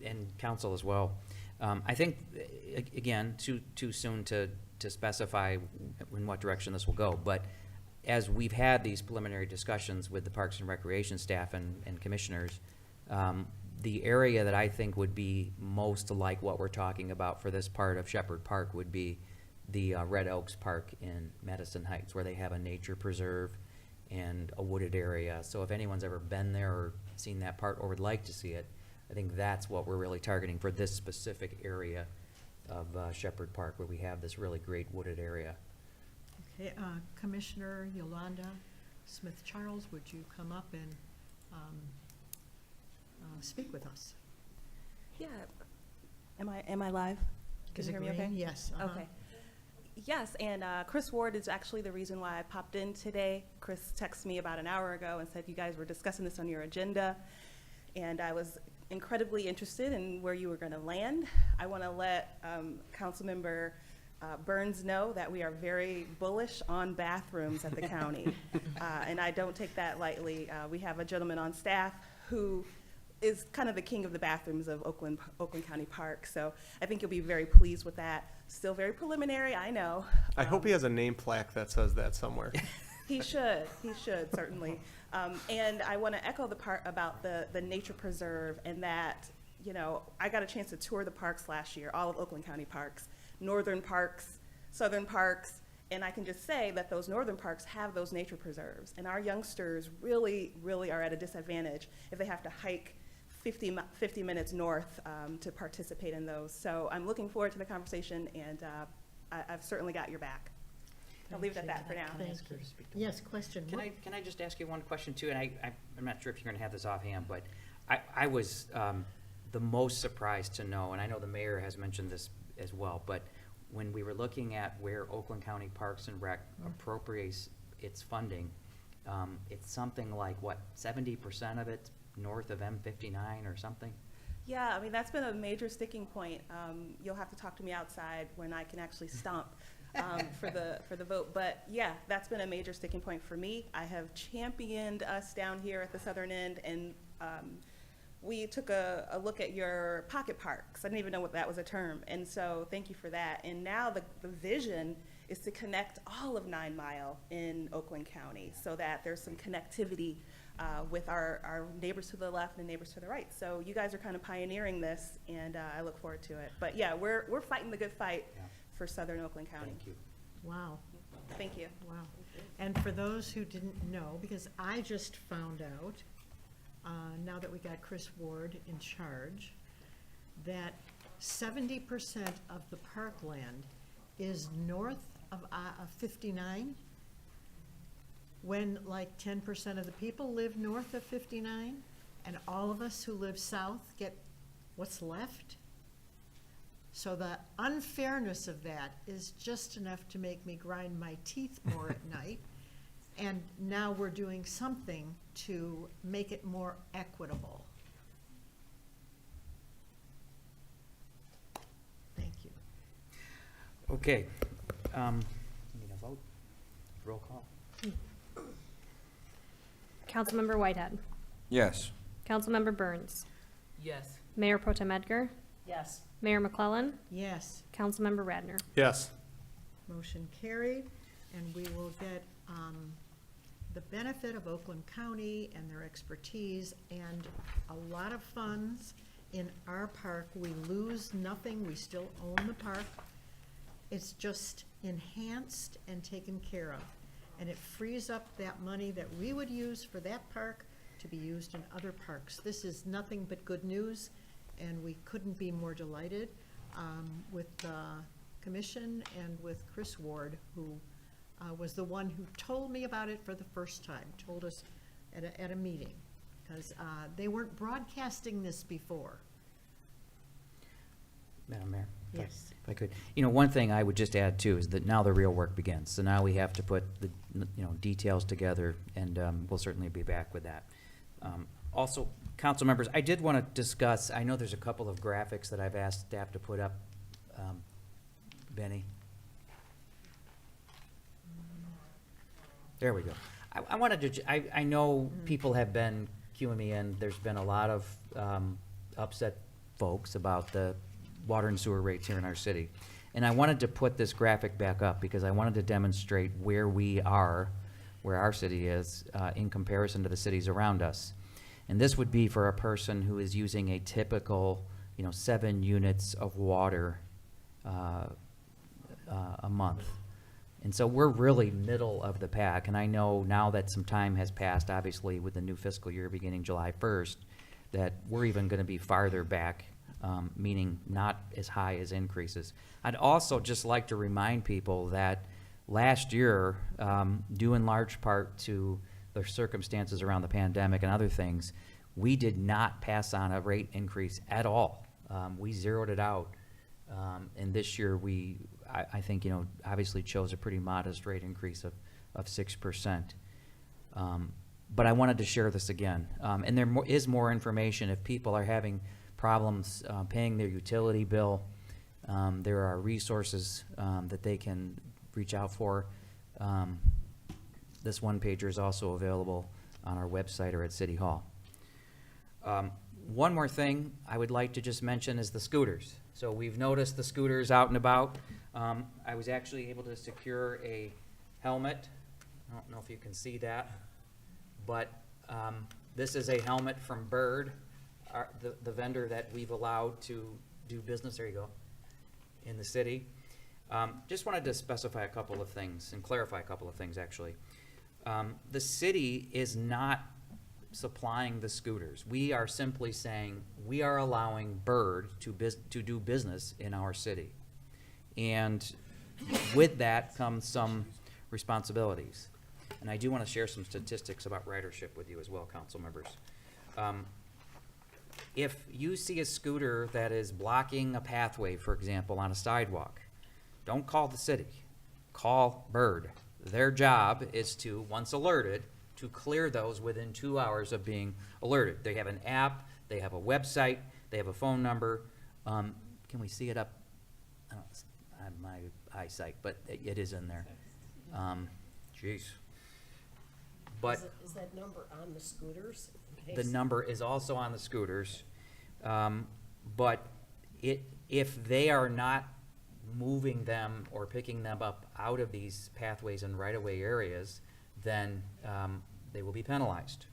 and council as well, I think, again, too soon to specify in what direction this will go, but as we've had these preliminary discussions with the Parks and Recreation staff and commissioners, the area that I think would be most like what we're talking about for this part of Shepherd Park would be the Red Oaks Park in Madison Heights, where they have a nature preserve and a wooded area. So if anyone's ever been there or seen that part or would like to see it, I think that's what we're really targeting for this specific area of Shepherd Park, where we have this really great wooded area. Okay, Commissioner Yolanda Smith-Charles, would you come up and speak with us? Yeah. Am I live? Can Is you it hear me okay? green? Yes. Okay. Yes, and Chris Ward is actually the reason why I popped in today. Chris texted me about an hour ago and said you guys were discussing this on your agenda, and I was incredibly interested in where you were going to land. I want to let Councilmember Burns know that we are very bullish on bathrooms at the county, and I don't take that lightly. We have a gentleman on staff who is kind of the king of the bathrooms of Oakland County Park, so I think you'll be very pleased with that. Still very preliminary, I know. I hope he has a name plaque that says that somewhere. He should, certainly. And I want to echo the part about the nature preserve, and that, you know, I got a chance to tour the parks last year, all of Oakland County parks, northern parks, southern parks, and I can just say that those northern parks have those nature preserves, and our youngsters really, really are at a disadvantage if they have to hike 50 minutes north to participate in those. So I'm looking forward to the conversation, and I've certainly got your back. I'll leave it at that for now. Thank you. Yes, question. Can I just ask you one question too? And I'm not sure if you're gonna have this offhand, but I was the most surprised to know, and I know the mayor has mentioned this as well, but when we were looking at where Oakland County Parks and Rec appropriates its funding, it's something like, what, 70% of it north of M59 or something? Yeah, I mean, that's been a major sticking point. You'll have to talk to me outside when I can actually stomp for the vote. But yeah, that's been a major sticking point for me. I have championed us down here at the southern end, and we took a look at your pocket parks. I didn't even know what that was a term, and so thank you for that. And now the vision is to connect all of 9 Mile in Oakland County so that there's some connectivity with our neighbors to the left and neighbors to the right. So you guys are kind of pioneering this, and I look forward to it. But yeah, we're fighting the good fight for southern Oakland County. Thank you. Wow, Thank you. wow. And for those who didn't know, because I just found out, now that we got Chris Ward in charge, that 70% of the parkland is north of 59, when like 10% of the people live north of 59, and all of us who live south get what's left. So the unfairness of that is just enough to make me grind my teeth more at night. And now we're doing something to make it more equitable. Thank you. Okay, need a vote? Roll call? Councilmember Whitehead. Yes. Councilmember Burns. Yes. Mayor Pro Tem Edgar. Yes. Mayor McClellan. Yes, Councilmember Radner. Yes. motion carried, and we will get the benefit of Oakland County and their expertise and a lot of funds in our park. We lose nothing, we still own the park. It's just enhanced and taken care of. And it frees up that money that we would use for that park to be used in other parks. This is nothing but good news, and we couldn't be more delighted with the commission and with Chris Ward, who was the one who told me about it for the first time, told us at a meeting, because they weren't broadcasting this before. Madam Mayor? Yes. If I could. You know, one thing I would just add too is that now the real work begins. So now we have to put the, details together, and we'll certainly be back with that. Also, council members, I did want to discuss, I know there's a couple of graphics that I've asked staff to put up. Benny? There we go. I wanted to, I know people have been queuing me in. There's been a lot of upset folks about the water and sewer rates here in our city. And I wanted to put this graphic back up because I wanted to demonstrate where we are, where our city is, in comparison to the cities around us. And this would be for a person who is using a typical, 7 units of water a month. And so we're really middle of the pack, and I know now that some time has passed, obviously, with the new fiscal year beginning July 1st, that we're even going to be farther back, meaning not as high as increases. I'd also just like to remind people that last year, due in large part to the circumstances around the pandemic and other things, we did not pass on a rate increase at all. We zeroed it out. And this year, I think, obviously chose a pretty modest rate increase of 6%. But I wanted to share this again. And there is more information if people are having problems paying their utility bill. There are resources that they can reach out for. This one-pager is also available on our website or at City Hall. One more thing I would like to just mention is the scooters. So we've noticed the scooters out and about. I was actually able to secure a helmet. I don't know if you can see that, but this is a helmet from Bird, the vendor that we've allowed to do business, there you go, in the city. Just wanted to specify a couple of things and clarify a couple of things, actually. The city is not supplying the scooters. We are simply saying we are allowing Bird to do business in our city. And with that comes some responsibilities. And I do want to share some statistics about ridership with you as well, council members. If you see a scooter that is blocking a pathway, for example, on a sidewalk, Don't call the city. Call Bird. Their job is to, once alerted, to clear those within 2 hours of being alerted. They have an app, they have a website, they have a phone number. Can we see it up? I don't, on my eyesight, but it is in there. Jeez. But Is that number on the scooters? the number is also on the scooters. But if they are not moving them or picking them up out of these pathways and right-of-way areas, then they will be penalized.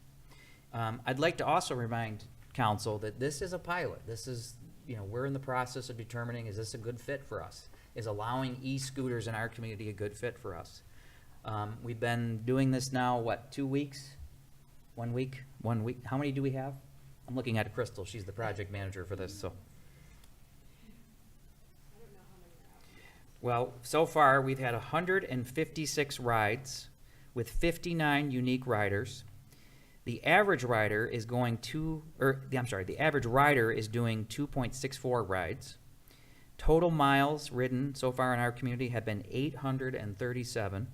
I'd like to also remind council that this is a pilot. This is, we're in the process of determining, is this a good fit for us? Is allowing e-scooters in our community a good fit for us? We've been doing this now, what, 2 weeks? 1 week? 1 week? How many do we have? I'm looking at Crystal. She's the project manager for this, so. Well, so far, we've had 156 rides with 59 unique riders. The average rider is going the average rider is doing 2.64 rides. Total miles ridden so far in our community have been 837.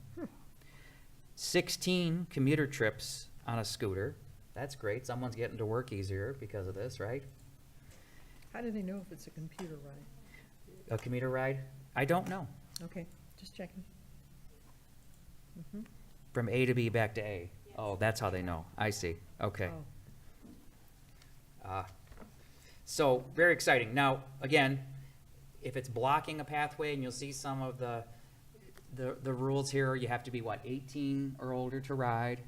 16 commuter trips on a scooter. That's great. Someone's getting to work easier because of this, right? How do they know if it's a computer ride? A commuter ride? I don't know. Okay, just checking. From A to B back to A. Oh, that's how they know. I see. Okay. Oh. So, very exciting. Now, again, if it's blocking a pathway, and you'll see some of the rules here, you have to be, 18 or older to ride.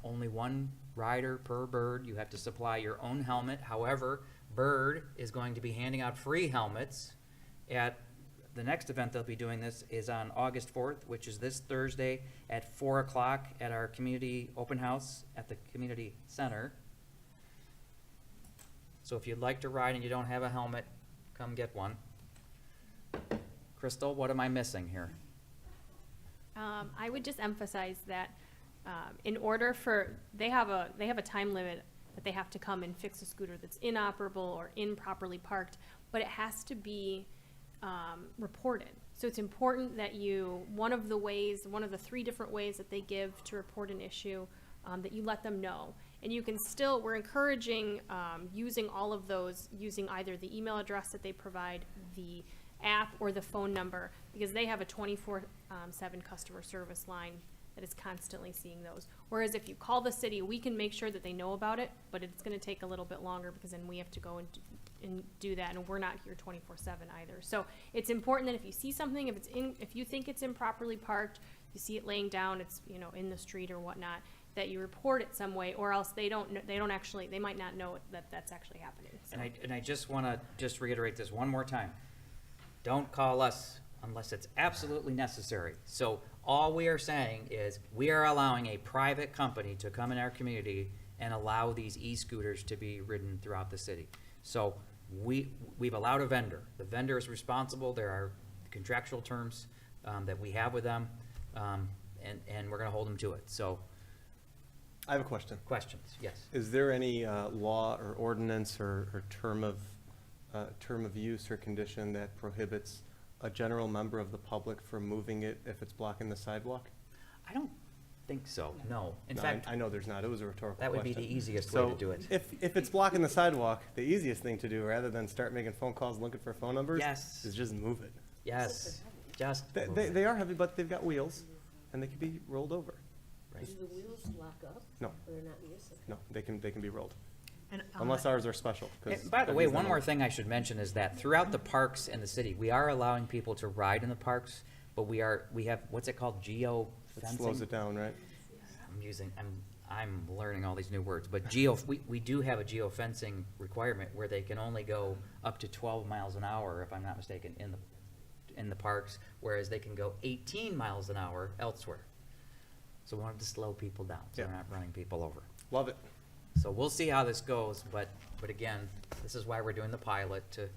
Only one rider per bird. You have to supply your own helmet. However, Bird is going to be handing out free helmets at the next event they'll be doing this is on August 4th, which is this Thursday at 4 o'clock at our community open house at the community center. So if you'd like to ride and you don't have a helmet, come get one. Crystal, what am I missing here? I would just emphasize that in order for, they have a time limit that they have to come and fix a scooter that's inoperable or improperly parked, but it has to be reported. So it's important that one of the 3 different ways that they give to report an issue, that you let them know. And you can still, we're encouraging using all of those, using either the email address that they provide, the app, or the phone number, because they have a 24/7 customer service line that is constantly seeing those. Whereas if you call the city, we can make sure that they know about it, but it's gonna take a little bit longer because then we have to go and do that, and we're not here 24/7 either. So it's important that if you see something, if you think it's improperly parked, you see it laying down, it's, in the street or whatnot, that you report it some way, or else they might not know that that's actually happening. So. And I just wanna reiterate this one more time. Don't call us unless it's absolutely necessary. So all we are saying is we are allowing a private company to come in our community and allow these e-scooters to be ridden throughout the city. So we've allowed a vendor. The vendor is responsible. There are contractual terms that we have with them, and we're gonna hold them to it. So. I have a question. Questions, yes. Is there any law or ordinance or term of use or condition that prohibits a general member of the public from moving it if it's blocking the sidewalk? I don't think so, no. In No, fact, I know there's not. It was a rhetorical that would be question. the easiest way to do it. If it's blocking the sidewalk, the easiest thing to do, rather than start making phone calls looking for phone numbers, Yes. is just move it. Yes, just move it. They are heavy, but they've got wheels, and they can be rolled over. Do the wheels lock up? No. Or they're not used? No, they can be rolled. And, Unless ours are special. 'cause And by the they're way, using one them. more thing I should mention is that throughout the parks in the city, we are allowing people to ride in the parks, but we have, what's it called, geo It fencing? slows it down, right? I'm learning all these new words, but we do have a geo-fencing requirement where they can only go up to 12 miles an hour, if I'm not mistaken, in the parks, whereas they can go 18 miles an hour elsewhere. So we wanted to slow people down, so Yeah. we're not running people over. Love it. So we'll see how this goes, but again, this is why we're doing the pilot, to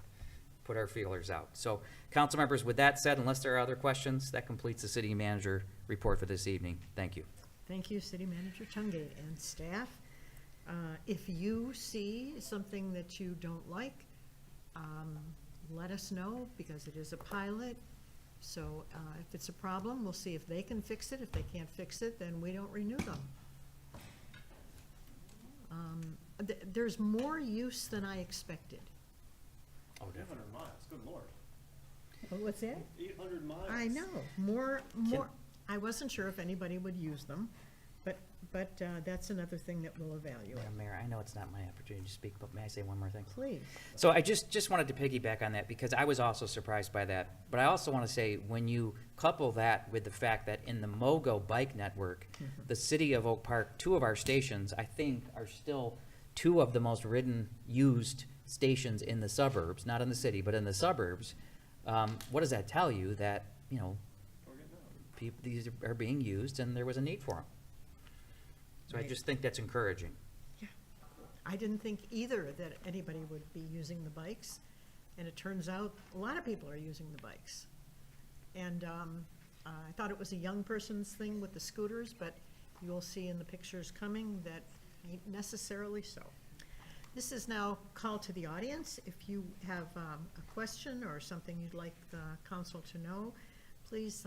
put our feelers out. So, council members, with that said, unless there are other questions, that completes the city manager report for this evening. Thank you. Thank you, City Manager Chungate and staff. If you see something that you don't like, let us know, because it is a pilot. So if it's a problem, we'll see if they can fix it. If they can't fix it, then we don't renew them. There's more use than I expected. Oh, definitely. 800 miles, good lord. What's that? 800 miles. I know, more, I wasn't sure if anybody would use them, but that's another thing that we'll evaluate. Madam Mayor, I know it's not my opportunity to speak, but may I say one more thing? Please. So I just wanted to piggyback on that, because I was also surprised by that. But I also want to say, when you couple that with the fact that in the MOGO bike network, the City of Oak Park, 2 of our stations, I think, are still 2 of the most ridden, used stations in the suburbs, not in the city, but in the suburbs. What does that tell you? That, you know, these are being used and there was a need for them. So I Right. just think that's encouraging. I didn't think either that anybody would be using the bikes, and it turns out a lot of people are using the bikes. And I thought it was a young person's thing with the scooters, but you'll see in the pictures coming that ain't necessarily so. This is now called to the audience. If you have a question or something you'd like the council to know, please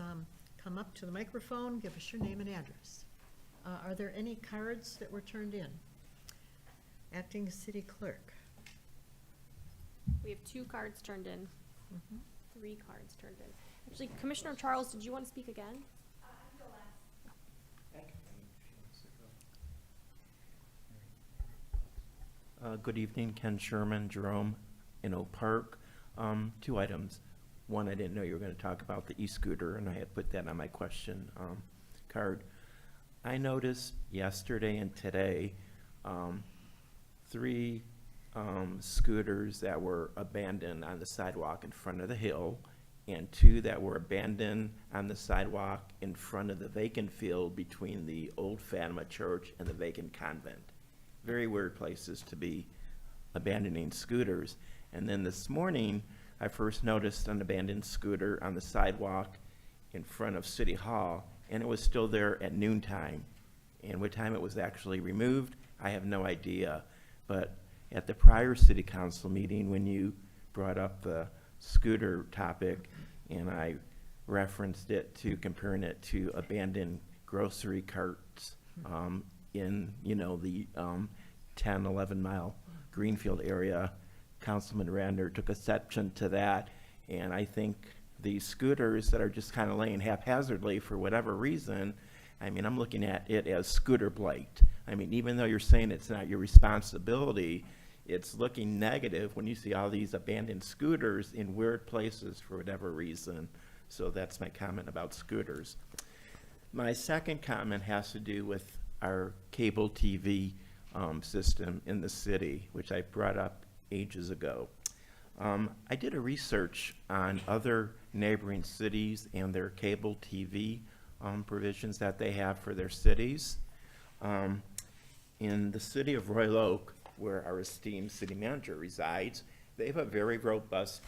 come up to the microphone, give us your name and address. Are there any cards that were turned in? Acting City Clerk. We have 2 cards turned in. 3 cards turned in. Actually, Commissioner Charles, did you want to speak again? Good evening, Ken Sherman, Jerome, in Oak Park. 2 items. One, I didn't know you were going to talk about the e-scooter, and I had put that on my question card. I noticed yesterday and today 3 scooters that were abandoned on the sidewalk in front of the Hill, and 2 that were abandoned on the sidewalk in front of the vacant field between the old Fatima Church and the vacant convent. Very weird places to be abandoning scooters. And then this morning, I first noticed an abandoned scooter on the sidewalk in front of City Hall, and it was still there at noontime. And what time it was actually removed, I have no idea. But at the prior city council meeting, when you brought up the scooter topic, and I referenced it to comparing it to abandoned grocery carts in, you know, the 10, 11 mile Greenfield area, Councilman Rander took exception to that. And I think these scooters that are just kind of laying haphazardly for whatever reason, I mean, I'm looking at it as scooter blight. I mean, even though you're saying it's not your responsibility, it's looking negative when you see all these abandoned scooters in weird places for whatever reason. So that's my comment about scooters. My second comment has to do with our cable TV system in the city, which I brought up ages ago. I did a research on other neighboring cities and their cable TV provisions that they have for their cities. In the city of Royal Oak, where our esteemed city manager resides, they have a very robust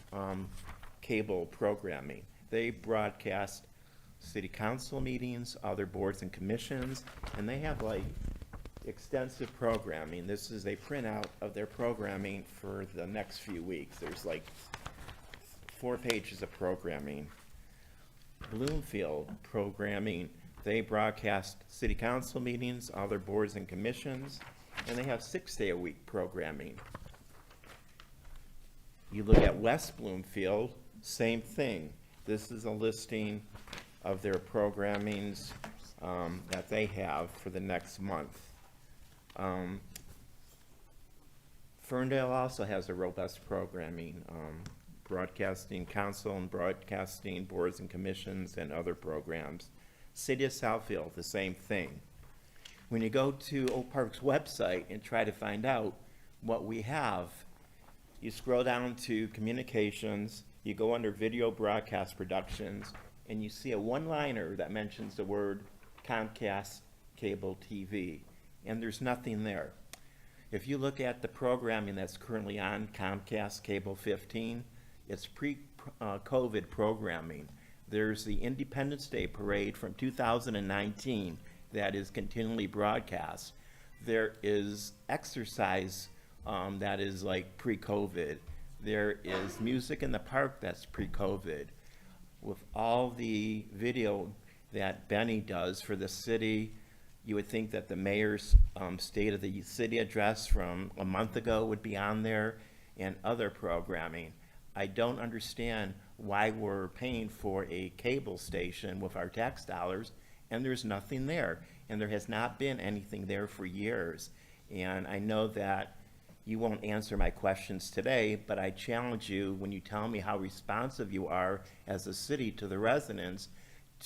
cable programming. They broadcast city council meetings, other boards and commissions, and they have like extensive programming. This is a printout of their programming for the next few weeks. There's like 4 pages of programming. Bloomfield programming, they broadcast city council meetings, other boards and commissions, and they have 6-day-a-week programming. You look at West Bloomfield, same thing. This is a listing of their programmings that they have for the next month. Ferndale also has a robust programming, broadcasting council and broadcasting boards and commissions and other programs. City of Southfield, the same thing. When you go to Oak Park's website and try to find out what we have, you scroll down to communications, you go under video broadcast productions, and you see a one-liner that mentions the word Comcast Cable TV, and there's nothing there. If you look at the programming that's currently on Comcast Cable 15, it's pre-COVID programming. There's the Independence Day Parade from 2019 that is continually broadcast. There is exercise that is like pre-COVID. There is Music in the Park that's pre-COVID. with all the video that Benny does for the city, you would think that the mayor's State of the City address from a month ago would be on there and other programming. I don't understand why we're paying for a cable station with our tax dollars and there's nothing there. And there has not been anything there for years. And I know that you won't answer my questions today, but I challenge you, when you tell me how responsive you are as a city to the residents,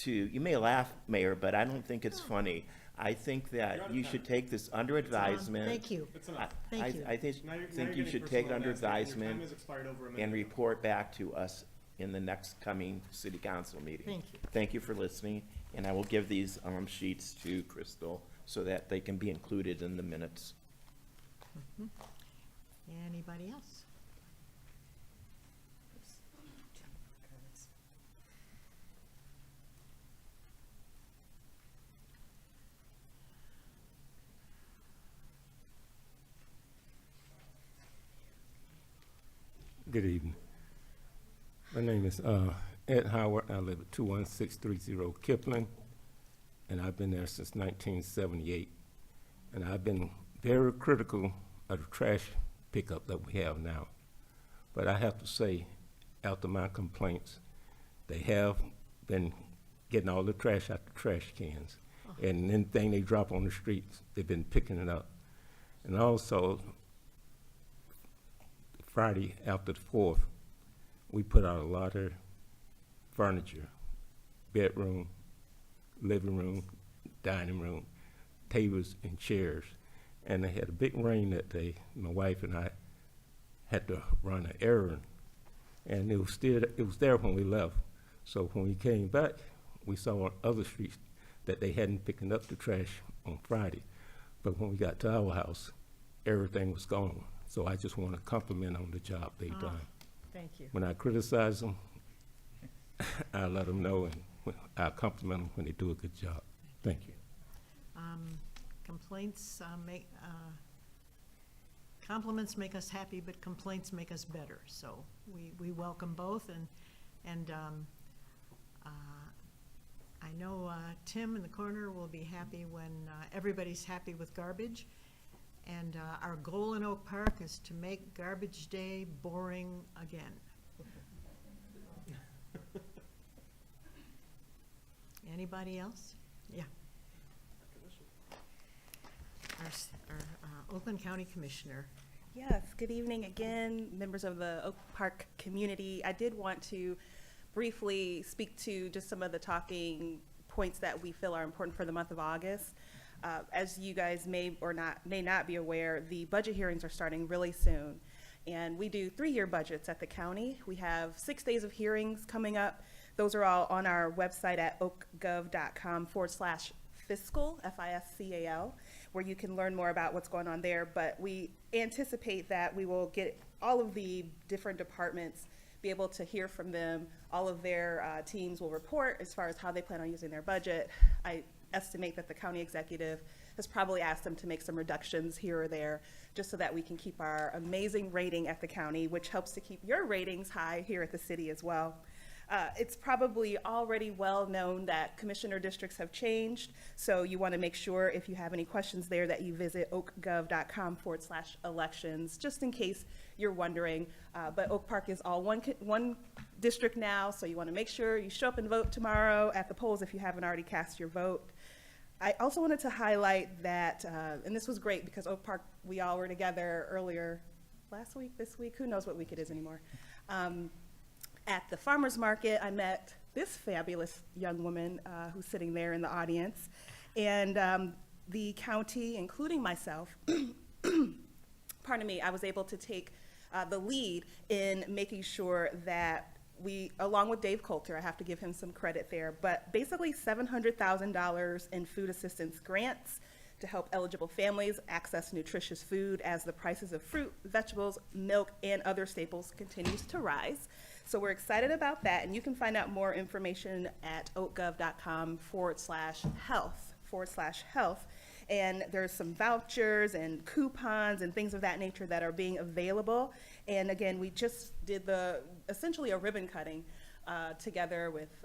you may laugh, Mayor, but I don't think it's funny. I think that you should take this under advisement. Thank you. Thank you. I think you should take it under advisement and report back to us in the next coming city council meeting. Thank you. Thank you for listening, and I will give these sheets to Crystal so that they can be included in the minutes. Anybody else? Good evening. My name is Ed Howard. I live at 21630 Kipling, and I've been there since 1978. And I've been very critical of the trash pickup that we have now. But I have to say, after my complaints, they have been getting all the trash out the trash cans. And anything they drop on the streets, they've been picking it up. And also, Friday after the 4th, we put out a lot of furniture, bedroom, living room, dining room, tables and chairs. And they had a big rain that day. My wife and I had to run an errand. And it was there when we left. So when we came back, we saw on other streets that they hadn't picked up the trash on Friday. But when we got to our house, everything was gone. So I just want to compliment on the job they've done. Thank you. When I criticize them, I let them know, and I compliment them when they do a good job. Thank you. Complaints compliments make us happy, but complaints make us better. So we welcome both, and I know Tim in the corner will be happy when everybody's happy with garbage. And our goal in Oak Park is to make garbage day boring again. Anybody else? Yeah. Our Oakland County Commissioner. Yes, good evening again, members of the Oak Park community. I did want to briefly speak to just some of the talking points that we feel are important for the month of August. As you guys may not be aware, the budget hearings are starting really soon. And we do 3-year budgets at the county. We have 6 days of hearings coming up. Those are all on our website at oakgov.com/fiscal, FISCAL, where you can learn more about what's going on there. But we anticipate that we will get all of the different departments, be able to hear from them. All of their teams will report as far as how they plan on using their budget. I estimate that the county executive has probably asked them to make some reductions here or there, just so that we can keep our amazing rating at the county, which helps to keep your ratings high here at the city as well. It's probably already well known that commissioner districts have changed, so you want to make sure, if you have any questions there, that you visit oakgov.com/elections, just in case you're wondering. But Oak Park is all one district now, so you want to make sure you show up and vote tomorrow at the polls if you haven't already cast your vote. I also wanted to highlight that, and this was great because Oak Park, we all were together earlier last week, this week, who knows what week it is anymore. At the farmer's market, I met this fabulous young woman who's sitting there in the audience. And the county, including myself, pardon me, I was able to take the lead in making sure that we, along with Dave Coulter, I have to give him some credit there, but basically $700,000 in food assistance grants to help eligible families access nutritious food as the prices of fruit, vegetables, milk, and other staples continues to rise. So we're excited about that, and you can find out more information at oakgov.com/health. And there's some vouchers and coupons and things of that nature that are being available. And again, we just did essentially a ribbon cutting together with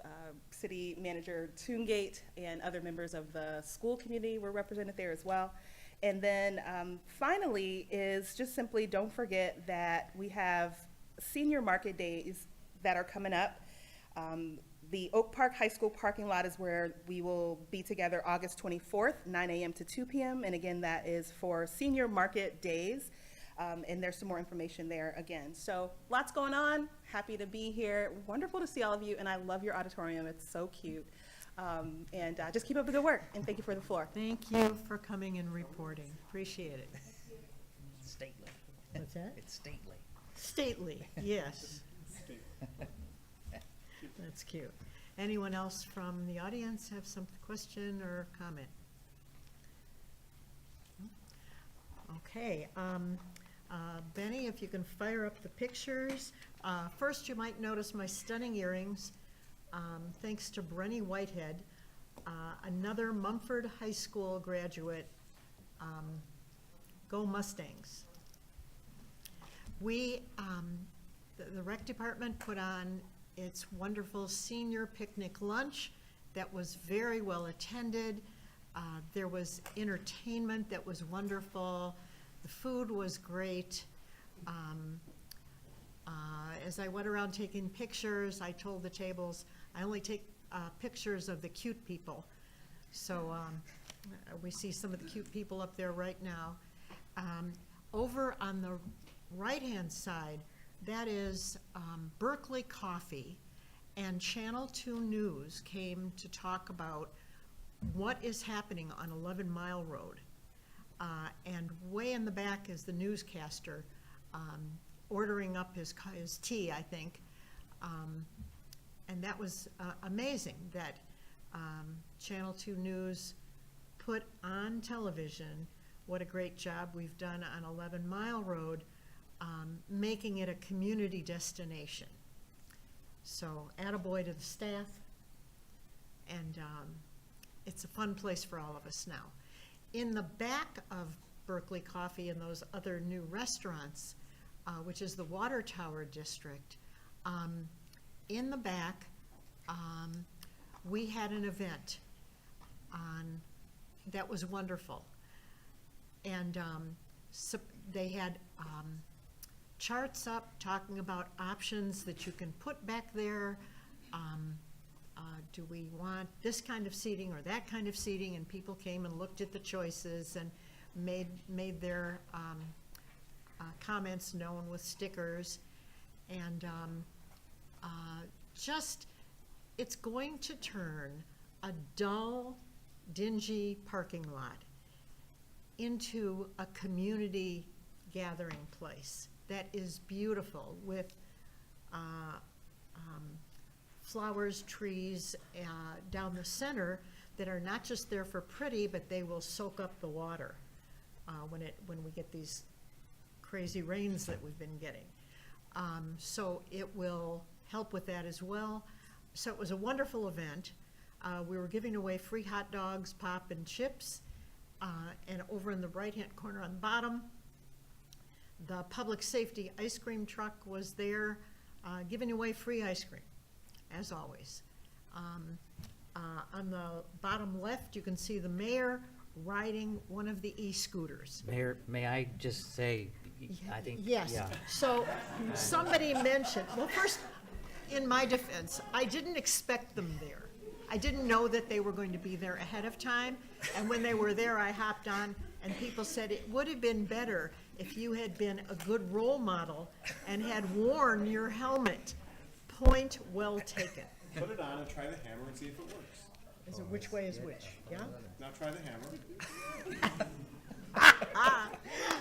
City Manager Toongate and other members of the school community were represented there as well. And then finally is just simply don't forget that we have senior market days that are coming up. The Oak Park High School parking lot is where we will be together August 24th, 9 a.m. to 2 p.m. And again, that is for senior market days. And there's some more information there again. So lots going on. Happy to be here. Wonderful to see all of you. And I love your auditorium. It's so cute. And just keep up the good work. And thank you for the floor. Thank you for coming and reporting. Appreciate it. Stately. What's that? It's stately. Stately, yes. That's cute. Anyone else from the audience have some question or comment? Okay, Benny, if you can fire up the pictures. First, you might notice my stunning earrings, thanks to Brenny Whitehead, another Mumford High School graduate. Go Mustangs. We, the rec department put on its wonderful senior picnic lunch that was very well attended. There was entertainment that was wonderful. The food was great. As I went around taking pictures, I told the tables, I only take pictures of the cute people. So we see some of the cute people up there right now. Over on the right-hand side, that is Berkeley Coffee, and Channel 2 News came to talk about what is happening on 11 Mile Road. And way in the back is the newscaster ordering up his tea, I think. And that was amazing that Channel 2 News put on television what a great job we've done on 11 Mile Road, making it a community destination. So attaboy to the staff, and it's a fun place for all of us now. In the back of Berkeley Coffee and those other new restaurants, which is the Water Tower District, in the back, we had an event that was wonderful. And so they had charts up talking about options that you can put back there. Do we want this kind of seating or that kind of seating? And people came and looked at the choices and made their comments known with stickers. And just, it's going to turn a dull, dingy parking lot into a community gathering place that is beautiful with flowers, trees down the center that are not just there for pretty, but they will soak up the water when we get these crazy rains that we've been getting. So it will help with that as well. So it was a wonderful event. We were giving away free hot dogs, pop, and chips. And over in the right-hand corner on the bottom, the public safety ice cream truck was there, giving away free ice cream, as always. On the bottom left, you can see the mayor riding one of the e-scooters. Mayor, may I just say, I think, Yes. yeah. So somebody mentioned, well, first, in my defense, I didn't expect them there. I didn't know that they were going to be there ahead of time. And when they were there, I hopped on, and people said it would have been better if you had been a good role model and had worn your helmet. Point well taken. Put it on and try the hammer and see if it works. Is it which way is which? Yeah? Now try the hammer.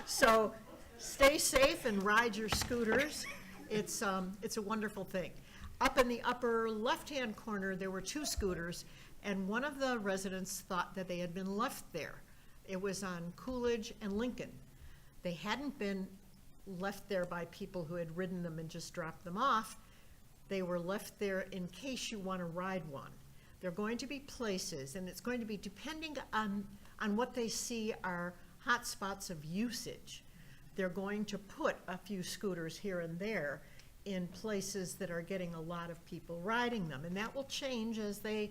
So stay safe and ride your scooters. It's a wonderful thing. Up in the upper left-hand corner, there were two scooters, and one of the residents thought that they had been left there. It was on Coolidge and Lincoln. They hadn't been left there by people who had ridden them and just dropped them off. They were left there in case you want to ride one. They're going to be places, and it's going to be depending on what they see are hot spots of usage. They're going to put a few scooters here and there in places that are getting a lot of people riding them. And that will change as they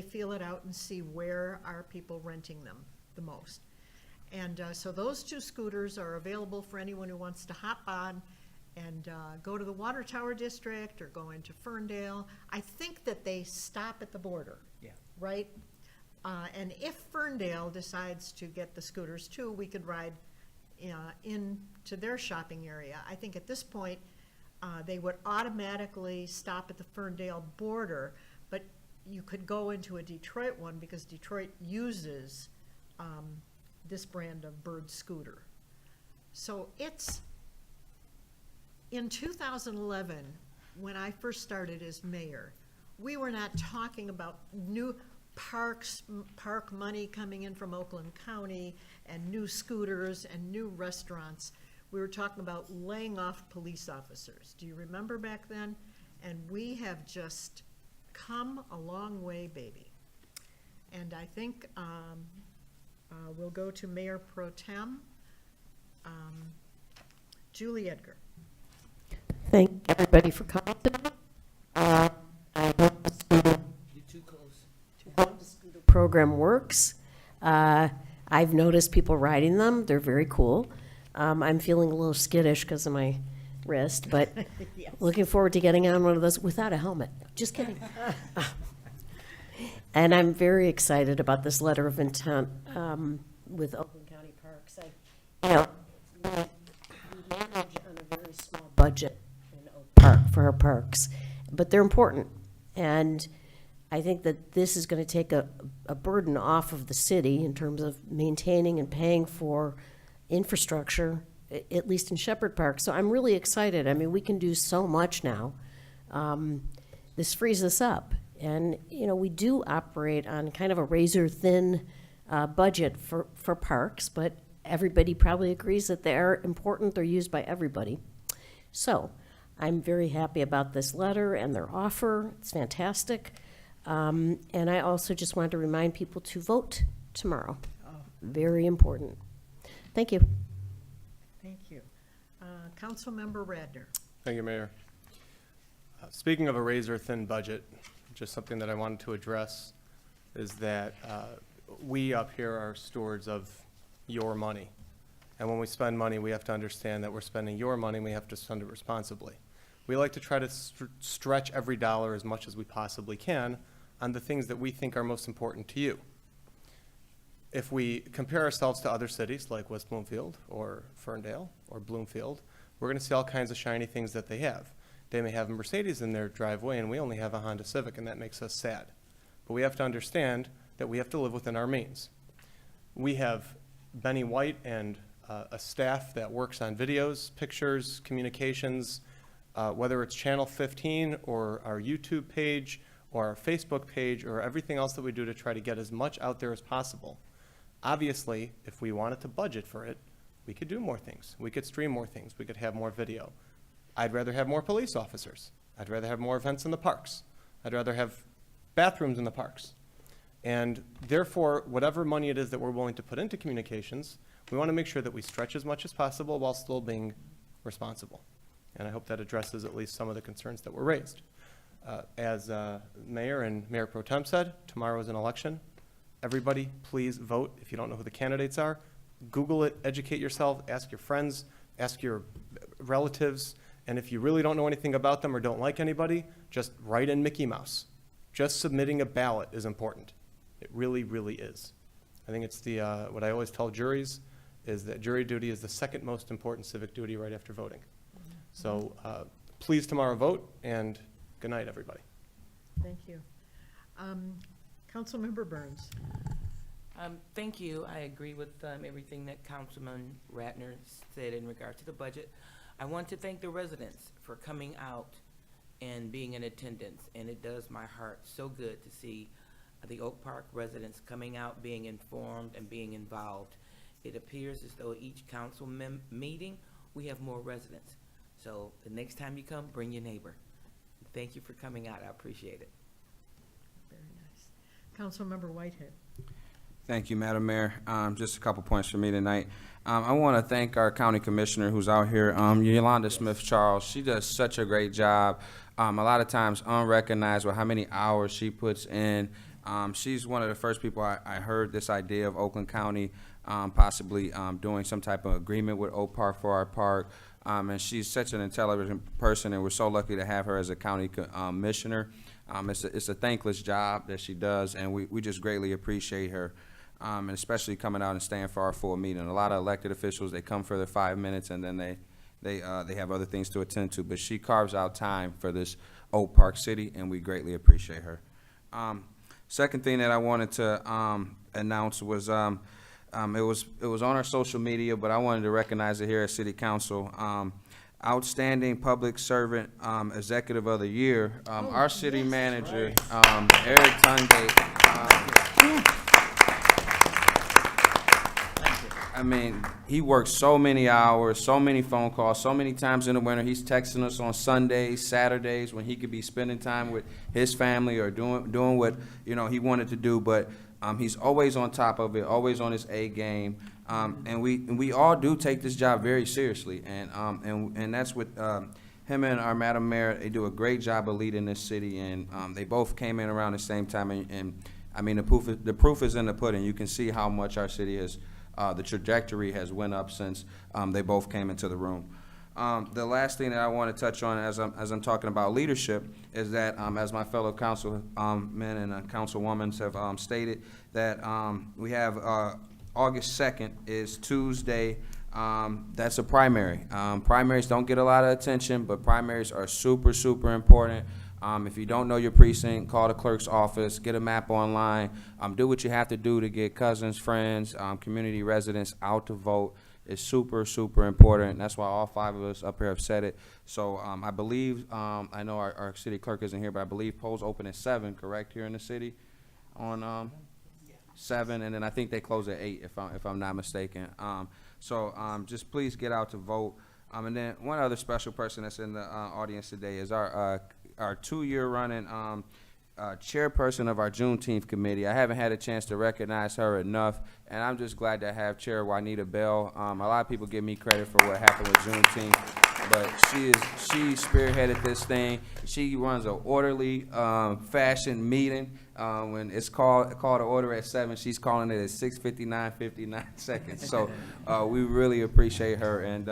feel it out and see where are people renting them the most. And so those 2 scooters are available for anyone who wants to hop on and go to the Water Tower District or go into Ferndale. I think that they stop at the border. Yeah. Right? And if Ferndale decides to get the scooters too, we could ride into their shopping area. I think at this point, they would automatically stop at the Ferndale border, but you could go into a Detroit one because Detroit uses this brand of Bird scooter. So it's, in 2011, when I first started as mayor, we were not talking about new park money coming in from Oakland County and new scooters and new restaurants. We were talking about laying off police officers. Do you remember back then? And we have just come a long way, baby. And I think we'll go to Mayor Pro Tem, Julie Edgar. Thank everybody for coming tonight. I hope the scooter, You're too close. program works. I've noticed people riding them. They're very cool. I'm feeling a little skittish because of my wrist, but Yes. looking forward to getting on one of those without a helmet. Just kidding. And I'm very excited about this letter of intent with Oakland County Parks. We manage on a very small budget in Oak Park for our parks, but they're important. And I think that this is going to take a burden off of the city in terms of maintaining and paying for infrastructure, at least in Shepherd Park. So I'm really excited. I mean, we can do so much now. This frees us up. And, we do operate on kind of a razor-thin budget for parks, but everybody probably agrees that they are important. They're used by everybody. So I'm very happy about this letter and their offer. It's fantastic. And I also just wanted to remind people to vote tomorrow. Very important. Thank you. Thank you. Councilmember Radner. Thank you, Mayor. Speaking of a razor-thin budget, just something that I wanted to address is that we up here are stewards of your money. And when we spend money, we have to understand that we're spending your money and we have to spend it responsibly. We like to try to stretch every dollar as much as we possibly can on the things that we think are most important to you. If we compare ourselves to other cities like West Bloomfield or Ferndale or Bloomfield, we're going to see all kinds of shiny things that they have. They may have a Mercedes in their driveway and we only have a Honda Civic, and that makes us sad. But we have to understand that we have to live within our means. We have Benny White and a staff that works on videos, pictures, communications, whether it's Channel 15 or our YouTube page or our Facebook page or everything else that we do to try to get as much out there as possible. Obviously, if we wanted to budget for it, we could do more things. We could stream more things. We could have more video. I'd rather have more police officers. I'd rather have more events in the parks. I'd rather have bathrooms in the parks. And therefore, whatever money it is that we're willing to put into communications, we want to make sure that we stretch as much as possible while still being responsible. And I hope that addresses at least some of the concerns that were raised. As Mayor and Mayor Pro Tem said, tomorrow is an election. Everybody, please vote. If you don't know who the candidates are, Google it, educate yourself, ask your friends, ask your relatives, and if you really don't know anything about them or don't like anybody, just write in Mickey Mouse. Just submitting a ballot is important. It really, really is. I think it's the, what I always tell juries is that jury duty is the second most important civic duty right after voting. So please tomorrow vote, and good night, everybody. Thank you. Councilmember Burns. Thank you. I agree with everything that Councilman Ratner said in regard to the budget. I want to thank the residents for coming out and being in attendance, and it does my heart so good to see the Oak Park residents coming out, being informed, and being involved. It appears as though each council meeting, we have more residents. So the next time you come, bring your neighbor. Thank you for coming out. I appreciate it. Very nice. Councilmember Whitehead. Thank you, Madam Mayor. Just a couple points for me tonight. I want to thank our county commissioner who's out here, Yolanda Smith-Charles. She does such a great job. A lot of times unrecognized with how many hours she puts in. She's one of the first people I heard this idea of Oakland County possibly doing some type of agreement with Oak Park for our park. And she's such an intelligent person, and we're so lucky to have her as a county commissioner. It's a thankless job that she does, and we just greatly appreciate her. And especially coming out and staying for our full meeting. A lot of elected officials, they come for their 5 minutes and then they have other things to attend to. But she carves out time for this Oak Park City, and we greatly appreciate her. Second thing that I wanted to announce was it was on our social media, but I wanted to recognize it here at City Council. Outstanding Public Servant Executive of the Year, our city manager, Eric Tungate. I mean, he works so many hours, so many phone calls, so many times in the winter. He's texting us on Sundays, Saturdays, when he could be spending time with his family or doing what, you know, he wanted to do. But he's always on top of it, always on his A game. And we all do take this job very seriously. And that's what him and our Madam Mayor, they do a great job of leading this city. And they both came in around the same time. And I mean, the proof is in the pudding. You can see how much our city has. The trajectory has went up since they both came into the room. The last thing that I want to touch on as I'm talking about leadership is that as my fellow councilmen and councilwomen have stated, that we have August 2nd is Tuesday. That's a primary. Primaries don't get a lot of attention, but primaries are super, super important. If you don't know your precinct, call the clerk's office, get a map online, do what you have to do to get cousins, friends, community residents out to vote. It's super, super important. That's why all 5 of us up here have said it. So I believe, I know our city clerk isn't here, but I believe polls open at 7, correct, here in the city? On 7, and then I think they close at 8, if I'm not mistaken. Just please get out to vote. And then one other special person that's in the audience today is our 2-year running chairperson of our Juneteenth committee. I haven't had a chance to recognize her enough, and I'm just glad to have Chair Juanita Bell. A lot of people give me credit for what happened with Juneteenth, but she spearheaded this thing. She runs an orderly fashion meeting. When it's called to order at 7, she's calling it at 6:59 seconds. So we really appreciate her, and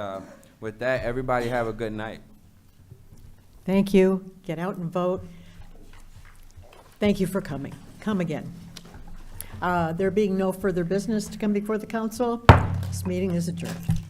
with that, everybody have a good night. Thank you. Get out and vote. Thank you for coming. Come again. There being no further business to come before the council, this meeting is adjourned.